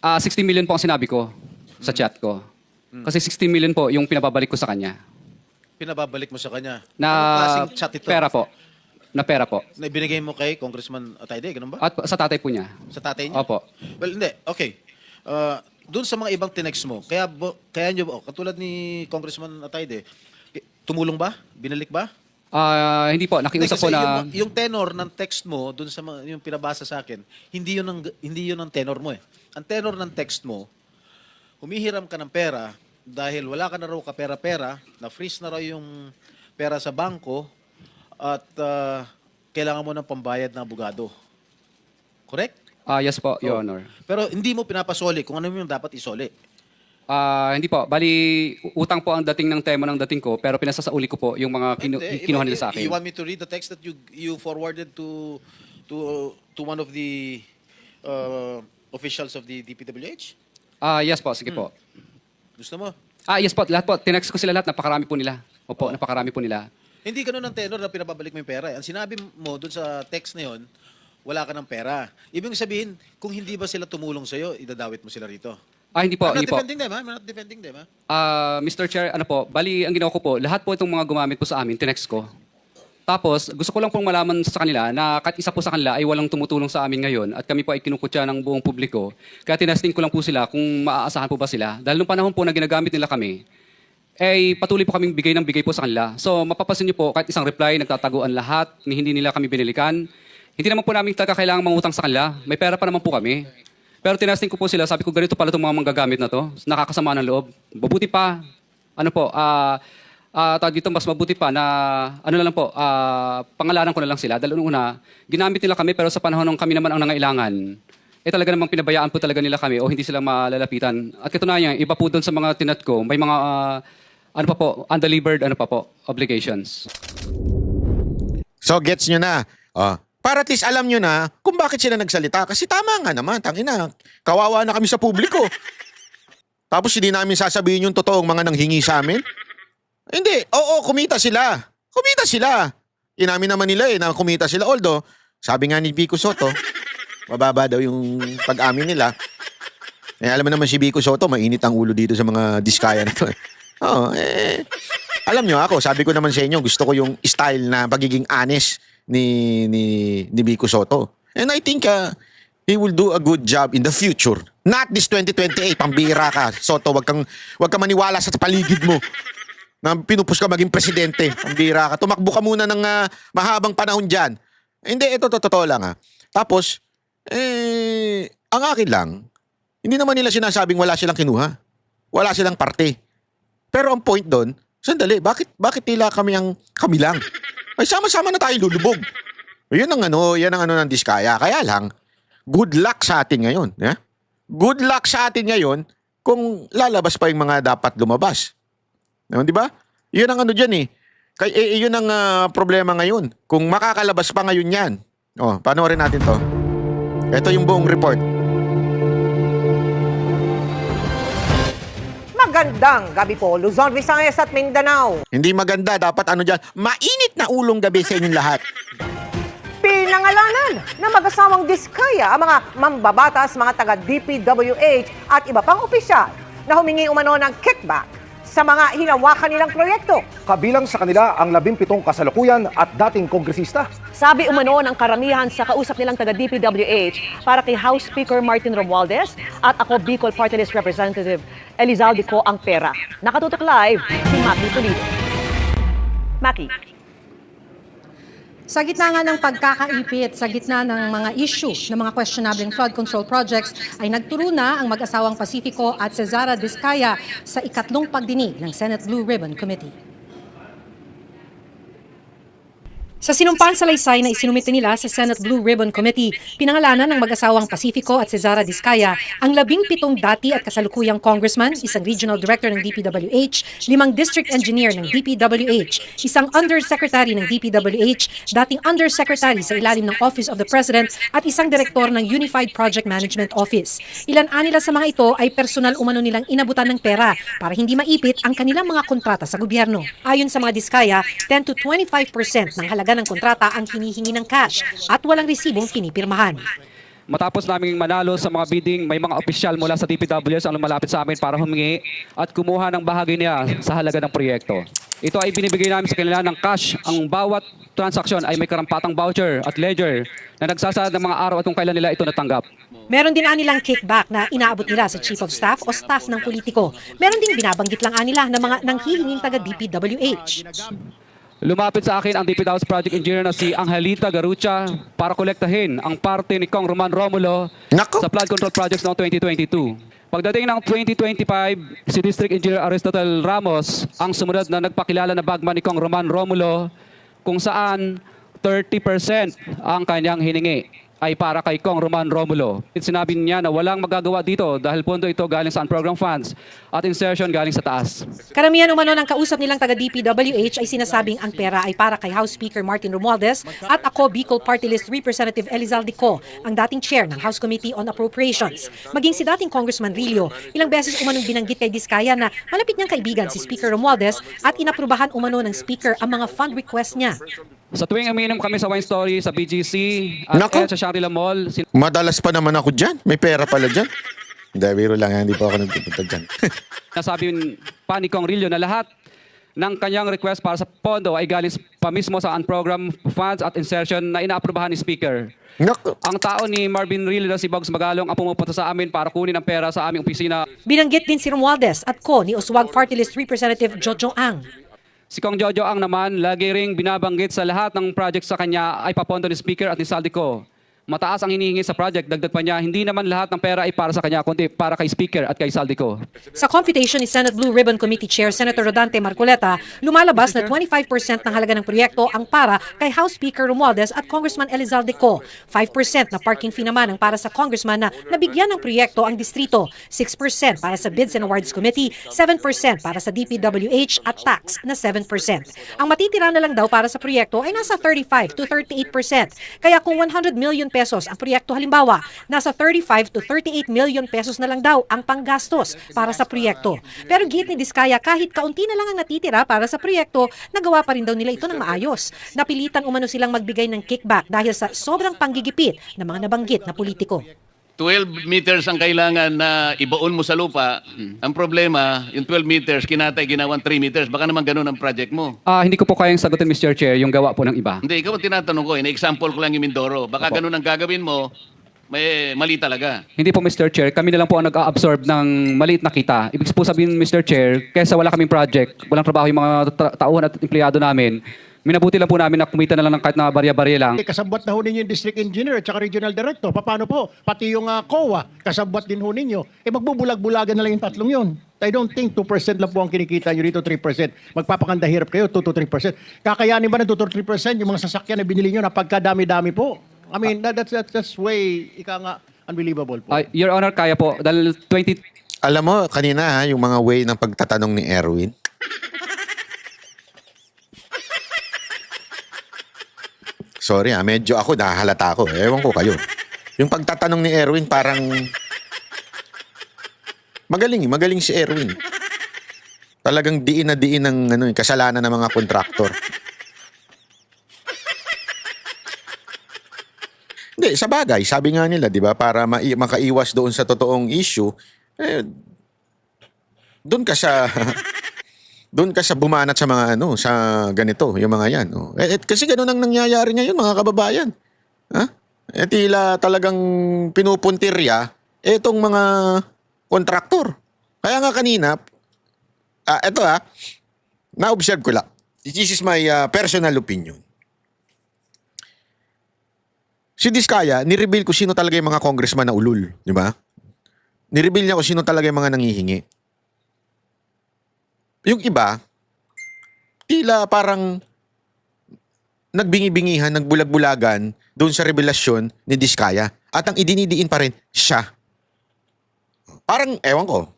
60 million po ang sinabi ko sa chat ko. Kasi 60 million po yung pinababalik ko sa kanya. Pinababalik mo sa kanya? Na Anong klaseng chat ito? pera po. Na pera po. Na ibinigay mo kay Congressman Atayde, ganun ba? At sa tatay po niya. Sa tatay niya? Opo. Well, hindi. Okay. Doon sa mga ibang tinext mo, kaya nyo, katulad ni Congressman Atayde, tumulong ba? Binalik ba? Hindi po, nakiusap po na... Yung tenor ng text mo, doon sa yung pinabasa sa akin, hindi yun ang tenor mo eh. Ang tenor ng text mo, humihiram ka ng pera dahil wala ka na raw kapera-pera, na-freeze na raw yung pera sa bangko, at kailangan mo ng pambayad ng abogado. Correct? Yes po, Your Honor. Pero hindi mo pinapasoli kung ano yung dapat isoli. Hindi po. Bali, utang po ang dating ng tema ng dating ko, pero pinasasauli ko po yung mga kinuha nila sa akin. You want me to read the text that you forwarded to one of the officials of the DPWH? Yes po, sige po. Gusto mo? Yes po, lahat po. Tinext ko sila lahat, napakarami po nila. Opo, napakarami po nila. Hindi ganun ang tenor na pinababalik mo yung pera. Ang sinabi mo dun sa text na yun, wala ka ng pera. Ibig sabihin, kung hindi ba sila tumulong sa'yo, idadawit mo sila rito. Hindi po, I'm hindi po. I'm not defending them, ha? Mr. Chair, bali, ang ginawa ko po, lahat po itong mga gumamit po sa amin, tinext ko. Tapos, gusto ko lang pong malaman sa kanila na kahit isa po sa kanila ay walang tumutulong sa amin ngayon at kami po ay kinukutya ng buong publiko. Kaya tinasting ko lang po sila kung maaasahan po ba sila. Dahil nung panahon po na ginagamit nila kami, patuloy po kaming bigay ng bigay po sa kanila. So, mapapasin niyo po, kahit isang reply, nagtataguan lahat, hindi nila kami binilikan. Hindi naman po namin talaga kailangan mangutang sa kanila. May pera pa naman po kami. Pero tinasting ko po sila, sabi ko ganito pala itong mga manggagamit na to. Nakakasama ng loob. Mabuti pa, tawag dito, mas mabuti pa na, pangalanan ko na lang sila. Dahil una, ginamit nila kami, pero sa panahon ng kami naman ang nangailangan, talaga namang pinabayaan po talaga nila kami o hindi sila malalapitan. At katunayan, iba po doon sa mga tinat ko, may mga, undelivered, obligations. So, gets nyo na. Para at least alam nyo na kung bakit sila nagsalita. Kasi tama nga naman, tangina, kawawa na kami sa publiko. Tapos hindi namin sasabihin yung totoong mga nanghingi sa amin. Hindi, oo, kumita sila. Kumita sila. Inamin naman nila na kumita sila. Although, sabi nga ni Vico Soto, mababa daw yung pag-amin nila. Alam mo naman si Vico Soto, mainit ang ulo dito sa mga diskaya na to. Alam nyo ako, sabi ko naman sa inyo, gusto ko yung style na pagiging honest ni Vico Soto. And I think he will do a good job in the future. Not this 2028, pambira ka. Soto, wag kang maniwala sa paligid mo na pinupus ka maging presidente. Pambira ka. Tumakbo ka muna ng mahabang panahon dyan. Hindi, ito totoo lang Tapos, ang akin lang, hindi naman nila sinasabing wala silang kinuha. Wala silang parte. Pero ang point doon, sandali, bakit nila kami lang? Ay, sama-sama na tayo lulubog. Yan ang ano ng diskaya. Kaya lang, good luck sa atin ngayon. Yeah? Good luck sa atin ngayon kung lalabas pa yung mga dapat lumabas. Di ba? Yun ang ano dyan yun ang problema ngayon. Kung makakalabas pa ngayon yan. Panoorin natin to. Ito yung buong report. Magandang gabi po, Luzon, Visayas at Mindanao. Hindi maganda. Dapat dyan, mainit na ulong gabi sa inyong lahat. Pinangalanan na mag-asawang diskaya ang mga mambabatas, mga taga-DPWH at iba pang opisyal na humingi umano ng kickback sa mga hinawakan nilang proyekto. Kabilang sa kanila ang 17 kasalukuyan at dating kongresista. Sabi umano ng karamihan sa kausap nilang taga-DPWH para kay House Speaker Martin Romualdez at ako Bicol Party List Representative Elizalde Co ang pera. Nakatutok live si Maki Pulido. Maki. Sa gitna nga ng pagkakaipit, sa gitna ng mga issue ng mga questionable flood control projects, ay nagturo na ang mag-asawang Pacifico at Cesara Diskaya sa ikatlong pagdinig ng Senate Blue Ribbon Committee. Sa sinumpang salaysay na isinumite nila sa Senate Blue Ribbon Committee, pinangalanan ng mag-asawang Pacifico at Cesara Diskaya ang 17 dati at kasalukuyang congressman, isang regional director ng DPWH, 5 district engineer ng DPWH, isang undersecretary ng DPWH, dating undersecretary sa ilalim ng Office of the President at isang direktor ng Unified Project Management Office. Ilan nila sa mga ito ay personal umano nilang inabutan ng pera para hindi maipit ang kanilang mga kontrata sa gobyerno. Ayon sa mga Diskaya, 10 to 25% ng halaga ng kontrata ang hinihingi ng cash at walang resibong pinipirmahan. Matapos naming manalo sa mga bidding, may mga opisyal mula sa DPWH ang lumalapit sa amin para humingi at kumuha ng bahagi niya sa halaga ng proyekto. Ito ay binibigay namin sa kanila ng cash. Ang bawat transaksyon ay may karampatang voucher at ledger na nagsasaad ng mga araw at kung kailan nila ito natanggap. Meron din nilang kickback na inaabot nila sa Chief of Staff o staff ng politiko. Meron din binabanggit lang nila ng mga nanghihinging taga-DPWH. Lumapit sa akin ang DPWH Project Engineer na si Angelita Garucha para kolektahin ang parte ni Kong Roman Romulo sa flood control projects noong 2022. Pagdating ng 2025, si District Engineer Aristotle Ramos ang sumunod na nagpakilala na bagman ni Kong Roman Romulo kung saan 30% ang kanyang hiningi ay para kay Kong Roman Romulo. Sinabi niya na walang magagawa dito dahil pondo ito galing sa unprogrammed funds at insertion galing sa taas. Karamihan umano ng kausap nilang taga-DPWH ay sinasabing ang pera ay para kay House Speaker Martin Romualdez at ako Bicol Party List Representative Elizalde Co, ang dating chair ng House Committee on Appropriations. Maging si dating Congressman Rillo, ilang beses umanong binanggit kay Diskaya na malapit niyang kaibigan si Speaker Romualdez at inaprubahan umano ng Speaker ang mga fund request niya. Sa tuwing umiinom kami sa Wine Story, sa BGC, at sa Shangri-La Mall, Madalas pa naman ako dyan. May pera pala dyan. Hindi, biro lang. Hindi pa ako nagpupunta dyan. nasabi pa ni Kong Rillo na lahat ng kanyang request para sa pondo ay galing pa mismo sa unprogrammed funds at insertion na inaaprubahan ni Speaker. Ang tao ni Marvin Rillo na si Bogs Magalong ang pumupunta sa amin para kunin ang pera sa aming opisina. Binanggit din si Romualdez at Co ni Oswag Party List Representative Jojo Ang. Si Kong Jojo Ang naman, lagi ring binabanggit sa lahat ng project sa kanya ay papondo ni Speaker at ni Saldico. Mataas ang hinihingi sa project, dagdag pa niya, hindi naman lahat ng pera ay para sa kanya, kundi para kay Speaker at kay Saldico. Sa computation ni Senate Blue Ribbon Committee Chair Senator Rodante Marcoleta, lumalabas na 25% ng halaga ng proyekto ang para kay House Speaker Romualdez at Congressman Elizalde Co. 5% na parking fee naman ang para sa congressman na nabigyan ng proyekto ang distrito, 6% para sa Bids and Awards Committee, 7% para sa DPWH at tax na 7%. Ang matitira na lang daw para sa proyekto ay nasa 35 to 38%. Kaya kung 100 million pesos pesos ang proyekto. Halimbawa, nasa 35 to 38 million pesos na lang daw ang panggastos para sa proyekto. Pero giit ni Diskaya, kahit kaunti na lang ang natitira para sa proyekto, nagawa pa rin daw nila ito ng maayos. Napilitan umano silang magbigay ng kickback dahil sa sobrang panggigipit ng mga nabanggit na politiko. 12 meters ang kailangan na ibaon mo sa lupa. Ang problema, yung 12 meters, kinatay, ginawan 3 meters. Baka naman ganun ang project mo. Hindi ko po kayang sagutin, Mr. Chair, yung gawa po ng iba. Hindi, ikaw ang tinatanong ko. In-example ko lang yung Mindoro. Baka ganun ang gagawin mo, may mali talaga. Hindi po, Mr. Chair. Kami na lang po ang nag-absorb ng maliit na kita. Ibig po sabihin, Mr. Chair, kaysa wala kaming project, walang trabaho yung mga tauhan at empleyado namin, minabuti lang po namin na kumita na lang ng kahit na barya-barya lang. Kasabwat na ho ninyo yung district engineer at saka regional director. Paano po? Pati yung COA, kasabwat din ho ninyo. Magbubulag-bulagan na lang yung tatlong yun. I don't think 2% lang po ang kinikita nyo dito, 3%. Magpapakanda hirap kayo, 2 to 3%. Kakayanin ba ng 2 to 3% yung mga sasakyan na binili nyo na pagkadami-dami po? I mean, that's way, unbelievable po. Your Honor, kaya po. Dahil 20... Alam mo, kanina yung mga way ng pagtatanong ni Erwin. Sorry medyo ako, nahahalata ako. Ewan ko kayo. Yung pagtatanong ni Erwin parang... Magaling si Erwin. Talagang diin na diin ng kasalanan ng mga kontraktor. Hindi, sa bagay, sabi nga nila, di ba, para makaiwas doon sa totoong issue, doon ka sa... Doon ka sa bumanat sa mga sa ganito, yung mga yan. Oh. Kasi ganun ang nangyayari ngayon, mga kababayan. Ha? Tila talagang pinupuntirya itong mga kontraktor. Kaya nga kanina, na-observe ko lang. This is my personal opinion. Si Diskaya, nireveal ko sino talaga yung mga congressman na ulul. Di ba? Nireveal niya ko sino talaga yung mga nangihingi. Yung iba, tila parang nagbingi-bingihan, nagbulag-bulagan doon sa revelasyon ni Diskaya. At ang idinidiin pa rin, siya. Parang, ewan ko.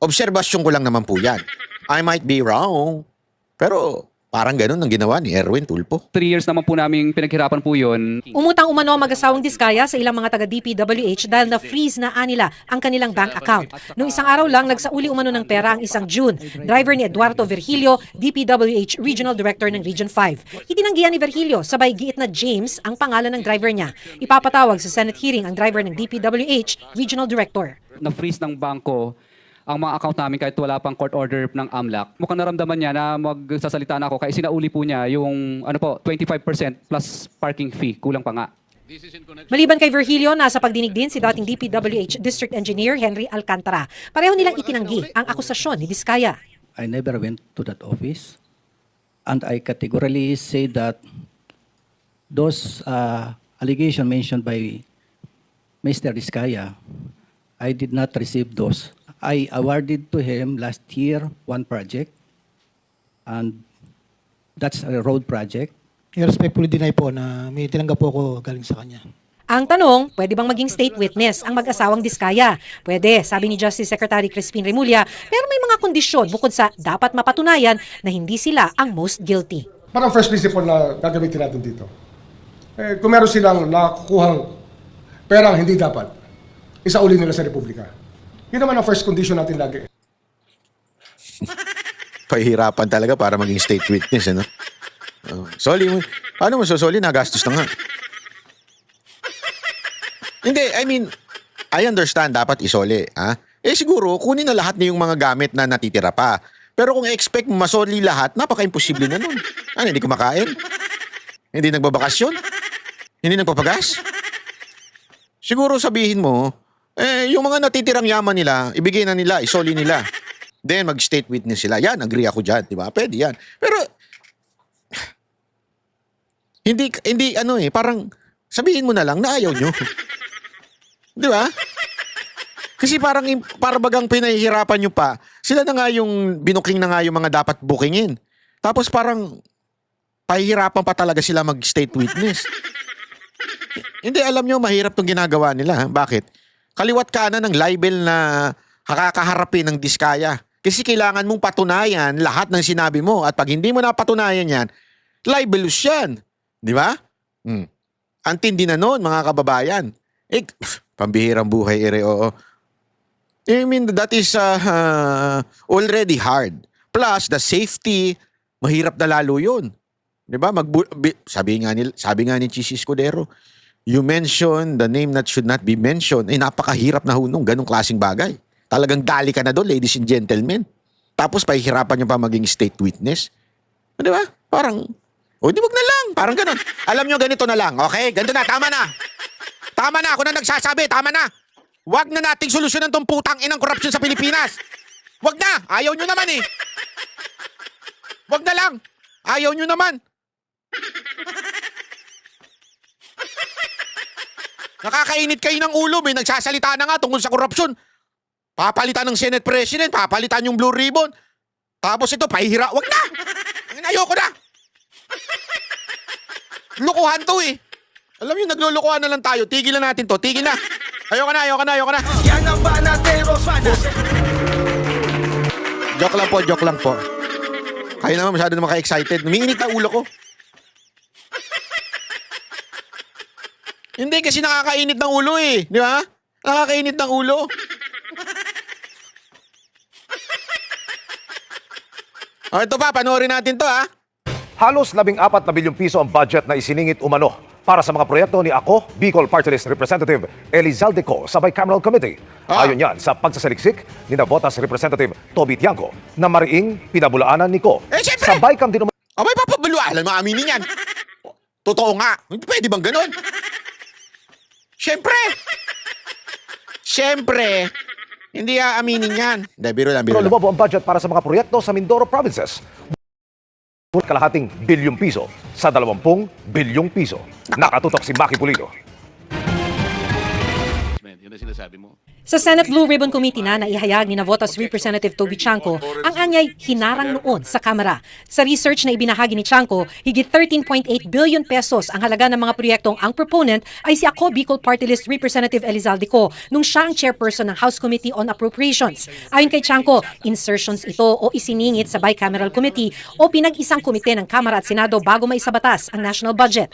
Obserbasyon ko lang naman po yan. I might be wrong. Pero parang ganun ang ginawa ni Erwin Tulfo. 3 years naman po namin pinaghirapan po yun. Umutang umano ang mag-asawang Diskaya sa ilang mga taga-DPWH dahil na-freeze na nila ang kanilang bank account. Noong isang araw lang, nagsauli umano ng pera ang isang June, driver ni Eduardo Virgilio, DPWH Regional Director ng Region 5. Itinanggihan ni Virgilio, sabay giit na James ang pangalan ng driver niya. Ipapatawag sa Senate hearing ang driver ng DPWH Regional Director. Na-freeze ng bangko ang mga account namin kahit wala pang court order ng AMLAC. Mukhang naramdaman niya na magsasalita na ako kaya sinauli po niya yung 25% plus parking fee. Kulang pa nga. Maliban kay Virgilio, nasa pagdinig din si dating DPWH District Engineer Henry Alcantara. Pareho nilang itinanggi ang akusasyon ni Diskaya. I never went to that office and I categorically say that those allegations mentioned by Mr. Diskaya, I did not receive those. I awarded to him last year one project, and that's a road project. I respectfully deny po na may tinanggap po ako galing sa kanya. Ang tanong, pwede bang maging state witness ang mag-asawang Diskaya? Pwede, sabi ni Justice Secretary Crispin Remulla, pero may mga kondisyon bukod sa dapat mapatunayan na hindi sila ang most guilty. Parang first principle na gagamitin natin dito. Kung meron silang nakukuhang perang hindi dapat, isauli nila sa Republika. Yun naman ang first condition natin lagi. Pahihirapan talaga para maging state witness, ano? Soli mo. Paano mo soli? Nagastos na nga. Hindi, I mean, I understand dapat isoli. Ha? Siguro, kunin na lahat na yung mga gamit na natitira pa. Pero kung expect mo masoli lahat, napaka-imposible na nun. Ano, hindi kumakain? Hindi nagbabakasyon? Hindi nagpapagas? Siguro sabihin mo, yung mga natitirang yaman nila, ibigay na nila, isoli nila. Then, mag-state witness sila. Yan, agree ako dyan, di ba? Pwede yan. Pero, hindi parang, sabihin mo na lang na ayaw nyo. Di ba? Kasi para bagang pinahihirapan nyo pa, sila na nga yung, binuking na nga yung mga dapat bookingin. Tapos parang, pahihirapan pa talaga sila mag-state witness. Hindi, alam nyo, mahirap tong ginagawa nila. Bakit? Kaliwat kanan ng libel na kakaharapin ng Diskaya. Kasi kailangan mong patunayan lahat ng sinabi mo. At pag hindi mo napatunayan yan, libelous yan. Di ba? Ang tindi na noon, mga kababayan. Pambihirang buhay, oo. I mean, that is already hard. Plus, the safety, mahirap na lalo yun. Diba? Sabi nga ni Chis Escudero, you mention the name that should not be mentioned. Napakahirap na hunong ganong klaseng bagay. Talagang dali ka na doon, ladies and gentlemen. Tapos, pahihirapan nyo pa maging state witness. Diba? Parang, di wag na lang. Parang ganon. Alam nyo, ganito na lang. Okay? Ganito na, tama na. Tama na, ako na nagsasabi, tama na. Wag na nating solusyonan tong putang inang korupsyon sa Pilipinas. Wag na, ayaw nyo naman eh. Wag na lang, ayaw nyo naman. Nakakainit kayo ng ulo, may nagsasalita na nga tungkol sa korupsyon. Papalitan ng Senate President, papalitan yung Blue Ribbon. Tapos ito, pahihira, wag na. Ayoko na. Lukuhan to eh. Alam niyo, naglulukuhan na lang tayo. Tigil na natin to. Tigil na. Ayoko na. Yan ang banateros. Joke lang po. Kayo naman masyado na maka-excited. Umiinit na ulo ko. Hindi, kasi nakakainit ng ulo eh. Di ba? Nakakainit ng ulo. Ito pa, panoorin natin to ha. Halos 14 na bilyong piso ang budget na isiningit umano para sa mga proyekto ni Ako Bicol Party List Representative Elizalde Co sa Bicameral Committee. Ayon yan sa pagsasaliksik ni Navotas Representative Toby Tiangco na mariing pinabulaanan ni Co. Sa Bicam din umano. Abay, papabuluan. Alam mo, aminin yan. Totoo nga. Hindi pwede bang ganun? Siyempre. Hindi aaminin yan. Biro lang. Lumobo ang budget para sa mga proyekto sa Mindoro Provinces. Kalahating bilyong piso sa 20 bilyong piso. Nakatutok si Maki Pulido. Yun ang sinasabi mo. Sa Senate Blue Ribbon Committee na naihayag ni Navotas Representative Toby Tiangco ang anyay hinarang noon sa Kamara. Sa research na ibinahagi ni Tiangco, higit 13.8 billion pesos ang halaga ng mga proyektong ang proponent ay si Ako Bicol Party List Representative Elizalde Co nung siya ang chairperson ng House Committee on Appropriations. Ayon kay Tiangco, insertions ito o isiningit sa Bicameral Committee o pinag-isang komite ng Kamara at Senado bago maisabatas ang national budget.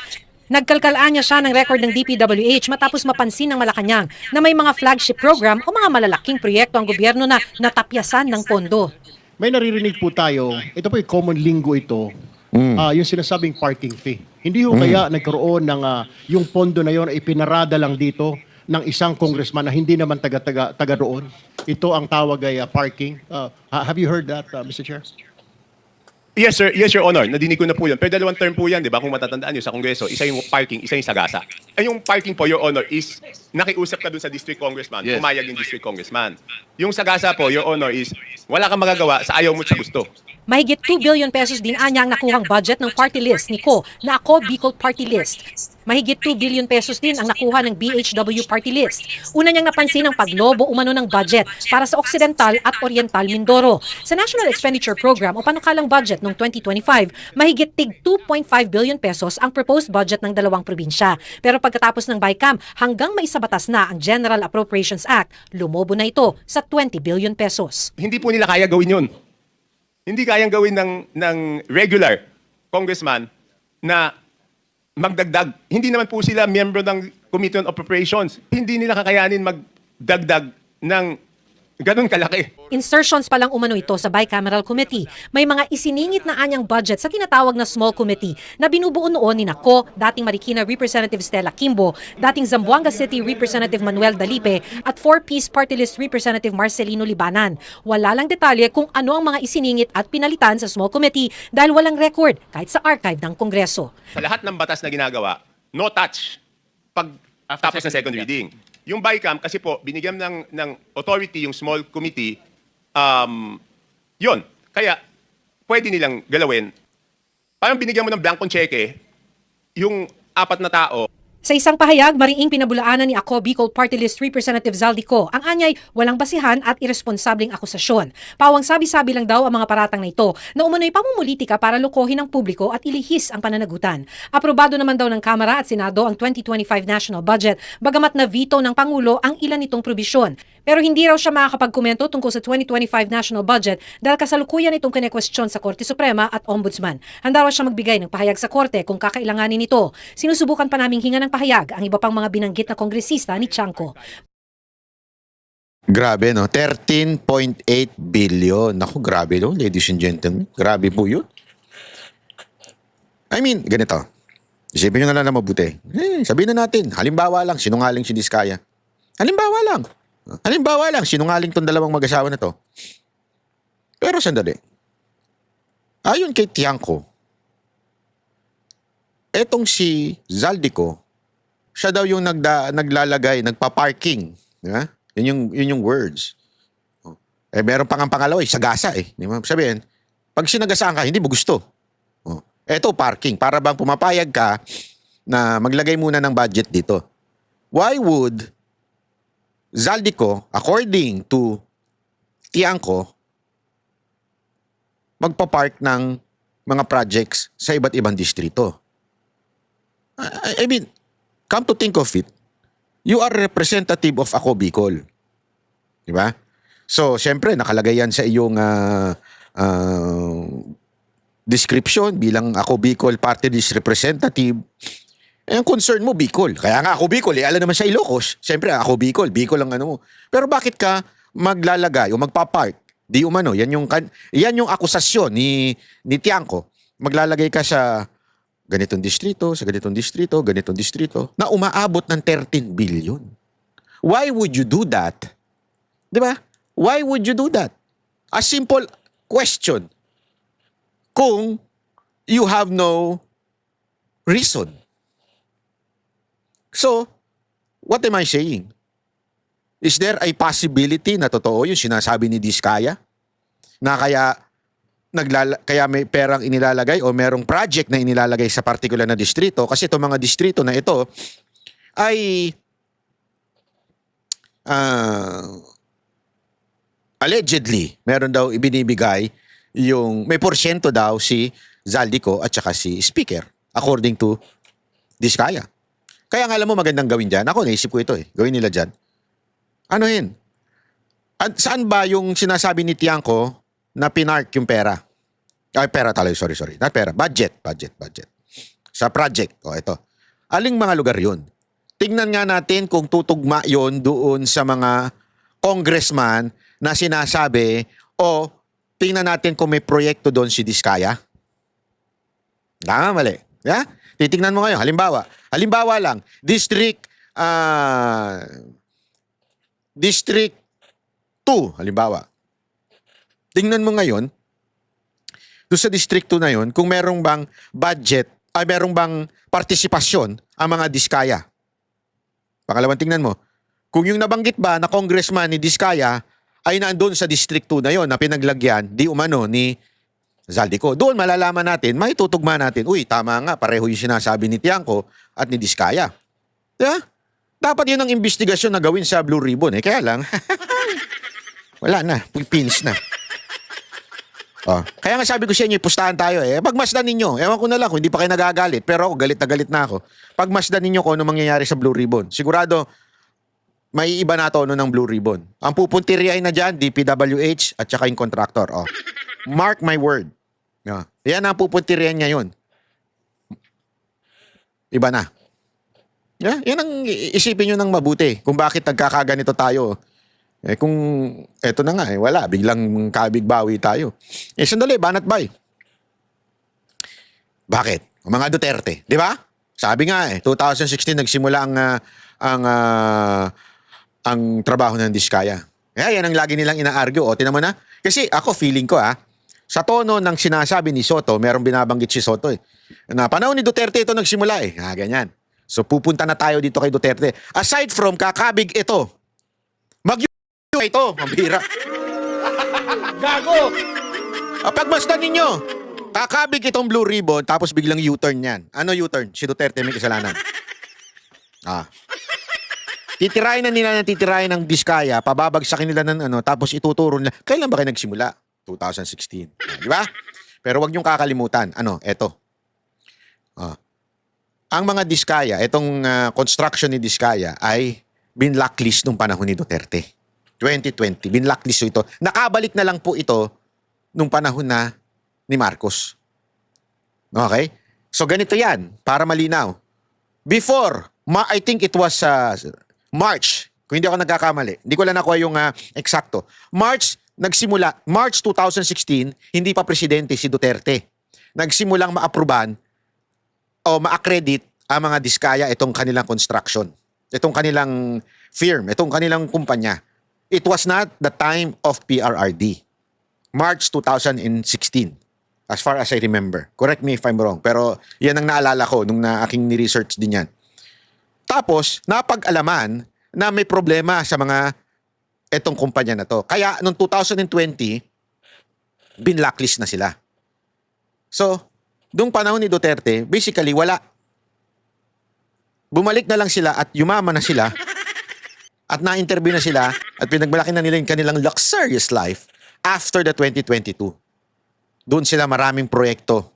Nagkalkalaan niya siya ng record ng DPWH matapos mapansin ng Malacanang na may mga flagship program o mga malalaking proyekto ang gobyerno na natapyasan ng pondo. May naririnig po tayo, ito po yung common lingo ito, yung sinasabing parking fee. Hindi ho kaya nagkaroon ng yung pondo na yon ay pinarada lang dito ng isang congressman na hindi naman taga roon. Ito ang tawag ay parking. Have you heard that, Mr. Chair? Yes, sir. Yes, Your Honor. Nadinig ko na po yun. Pero dalawang term po yan, di ba? Kung matatandaan nyo sa Kongreso, isa yung parking, isa yung sagasa. Ay, yung parking po, Your Honor, is nakiusap ka dun sa district congressman, pumayag yung district congressman. Yung sagasa po, Your Honor, is wala kang magagawa sa ayaw mo at sa gusto. Mahigit 2 billion pesos din anya ang nakuhang budget ng party list ni Co na Ako Bicol Party List. Mahigit 2 billion pesos din ang nakuha ng BHW Party List. Una niyang napansin ang paglobo umano ng budget para sa Occidental at Oriental Mindoro. Sa National Expenditure Program o panukalang budget noong 2025, mahigit tig 2.5 billion pesos ang proposed budget ng dalawang probinsya. Pero pagkatapos ng BICAM, hanggang maisabatas na ang General Appropriations Act, lumobo na ito sa 20 billion pesos. Hindi po nila kaya gawin yun. Hindi kayang gawin ng regular congressman na magdagdag. Hindi naman po sila miyembro ng Committee on Appropriations. Hindi nila kakayanin magdagdag ng ganun kalaki. Insertions pa lang umano ito sa Bicameral Committee. May mga isiningit na anyang budget sa tinatawag na Small Committee na binubuo noon ni Nako, dating Marikina Representative Stella Kimbo, dating Zamboanga City Representative Manuel Dalipe at 4-piece Party List Representative Marcelino Libanan. Wala lang detalye kung ano ang mga isiningit at pinalitan sa Small Committee dahil walang record kahit sa archive ng Kongreso. Sa lahat ng batas na ginagawa, no touch pag tapos ng second reading. Yung BICAM, kasi po, binigyan ng authority yung small committee, yun. Kaya, pwede nilang galawin. Parang binigyan mo ng blankong cheque, yung 4 na tao. Sa isang pahayag, mariing pinabulaanan ni Ako Bicol Party List Representative Zaldi Co ang anyay walang basihan at irresponsableng akusasyon. Pawang sabi-sabi lang daw ang mga paratang na ito na umano'y pamumulitika para lokohin ang publiko at ilihis ang pananagutan. Aprobado naman daw ng Kamara at Senado ang 2025 national budget, bagamat na veto ng Pangulo ang ilan nitong probisyon. Pero hindi raw siya makakapagkomento tungkol sa 2025 national budget dahil kasalukuyan itong kinekwestiyon sa Korte Suprema at Ombudsman. Handa raw siya magbigay ng pahayag sa Korte kung kakailanganin ito. Sinusubukan pa naming hinga ng pahayag ang iba pang mga binanggit na kongresista ni Tiangco. Grabe, no? 13.8 billion. Naku, grabe, no? Ladies and gentlemen. Grabe po yun. I mean, ganito. Isipin nyo na lang na mabuti. Sabihin na natin, halimbawa lang, sinungaling si Diskaya. Halimbawa lang. Halimbawa lang, sinungaling tong dalawang mag-asawa na to. Pero sandali. Ayon kay Tiangco, etong si Zaldico, siya daw yung naglalagay, nagpa-parking. Di ba? Yun yung words. Meron pang ang pangalawa, sagasa eh. Di ba? Sabihin, pag sinagasaan ka, hindi mo gusto. Eto, parking. Para bang pumapayag ka na maglagay muna ng budget dito. Why would Zaldico, according to Tiangco, magpa-park ng mga projects sa iba't ibang distrito? I mean, come to think of it, you are representative of Ako Bicol. Diba? So, syempre, nakalagay yan sa iyong description bilang Ako Bicol Party List Representative. Ang concern mo, Bicol. Kaya nga Ako Bicol, alam naman sa Ilocos. Syempre, Ako Bicol ang ano mo. Pero bakit ka maglalagay o magpapark? Di umano, yan yung akusasyon ni Tiangco. Maglalagay ka sa ganitong distrito, sa ganitong distrito, ganitong distrito, na umaabot ng 13 billion. Why would you do that? Di ba? Why would you do that? A simple question. Kung you have no reason. So, what am I saying? Is there a possibility na totoo yung sinasabi ni Diskaya? Na kaya may perang inilalagay o merong project na inilalagay sa particular na distrito kasi itong mga distrito na ito ay allegedly meron daw ibinibigay yung may porsyento daw si Zaldico at saka si Speaker according to Diskaya. Kaya nga alam mo magandang gawin dyan. Ako naisip ko ito gawin nila dyan. Ano yun? Saan ba yung sinasabi ni Tiangco na pinark yung pera? Ay, pera talaga. Sorry. Not pera. Budget. Sa project. Ito. Aling mga lugar yun? Tingnan nga natin kung tutugma yon doon sa mga congressman na sinasabi o tingnan natin kung may proyekto doon si Diskaya. Tama, mali. Yeah? Titingnan mo ngayon. Halimbawa lang. District 2, halimbawa. Tingnan mo ngayon, doon sa District 2 na yun, kung merong bang budget, ay merong bang partisipasyon ang mga Diskaya. Pangalawang tingnan mo, kung yung nabanggit ba na congressman ni Diskaya ay nandoon sa District 2 na yon na pinaglagyan, di umano ni Zaldico. Doon malalaman natin, may tutugma natin, uy, tama nga, pareho yung sinasabi ni Tiangco at ni Diskaya. Diba? Dapat yun ang investigasyon na gawin sa Blue Ribbon. Kaya lang, wala na, pins na. Kaya nga sabi ko sa inyo, pustahan tayo Pagmasdan ninyo, ewan ko na lang kung hindi pa kayo nagagalit, pero ako, galit na ako. Pagmasdan ninyo kung ano mangyayari sa Blue Ribbon. Sigurado, may iba na tono ng Blue Ribbon. Ang pupuntiriay na dyan, DPWH at saka yung contractor. Mark my word. Yan ang pupuntirian ngayon. Iba na. Yan ang isipin nyo ng mabuti kung bakit nagkakaganito tayo. Kung eto na nga, wala. Biglang kabigbawi tayo. Sandali, banat bay. Bakit? Mga Duterte. Di ba? Sabi nga 2016 nagsimula ang trabaho ng Diskaya. Yan ang lagi nilang ina-argue. Tinan mo na. Kasi ako, feeling ko sa tono ng sinasabi ni Soto, merong binabanggit si Soto na panahon ni Duterte ito nagsimula ganyan. So pupunta na tayo dito kay Duterte. Aside from kakabig ito, ito, mabira. Gago! Pagmasdan ninyo, kakabig itong Blue Ribbon, tapos biglang U-turn yan. Ano U-turn? Si Duterte may kasalanan. Titirahin na nila ng Diskaya, pababagsakin nila ng tapos ituturo nila. Kailan ba kayo nagsimula? 2016. Di ba? Pero wag niyong kakalimutan. Eto. Ang mga Diskaya, itong construction ni Diskaya ay binlacklist nung panahon ni Duterte. 2020. Binlacklist ito. Nakabalik na lang po ito nung panahon na ni Marcos. Okay? So ganito yan, para malinaw. Before, I think it was March, kung hindi ako nagkakamali, hindi ko lang nakuha yung eksakto. March 2016, hindi pa presidente si Duterte. Nagsimulang ma-approvean o ma-accredit ang mga Diskaya itong kanilang construction, itong kanilang firm, itong kanilang kumpanya. It was not the time of PRRD. March 2016, as far as I remember. Correct me if I'm wrong, pero yan ang naalala ko nung aking ni-research din yan. Tapos, napag-alaman na may problema sa mga etong kumpanya na to. Kaya, noong 2020, binlacklist na sila. So, nung panahon ni Duterte, basically, wala. Bumalik na lang sila at yumaman na sila at na-interview na sila at pinagmalaki na nila yung kanilang luxurious life after the 2022. Doon sila maraming proyekto.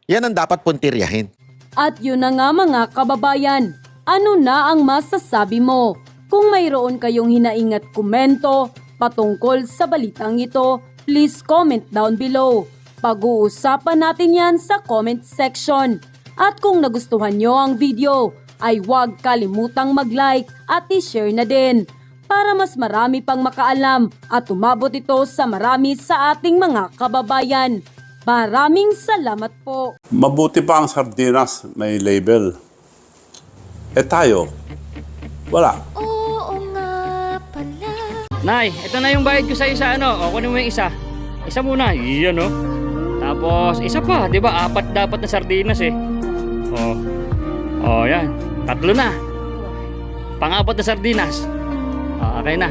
Yan ang dapat puntiryahin. At yun na nga mga kababayan, ano na ang masasabi mo? Kung mayroon kayong hinaingat komento patungkol sa balitang ito, please comment down below. Pag-uusapan natin yan sa comment section. At kung nagustuhan nyo ang video, ay huwag kalimutang mag-like at i-share na din para mas marami pang makaalam at umabot ito sa marami sa ating mga kababayan. Maraming salamat po. Mabuti pa ang sardinas, may label. Eh tayo, wala. Oo nga pala. Nay, ito na yung bayad ko sa isa, ano? O, kunin mo yung isa. Isa muna, iyan, no? Tapos, isa pa, di ba? 4 dapat na sardinas, eh. O, yan. 3 na. Pang-4 na sardinas. Okay na.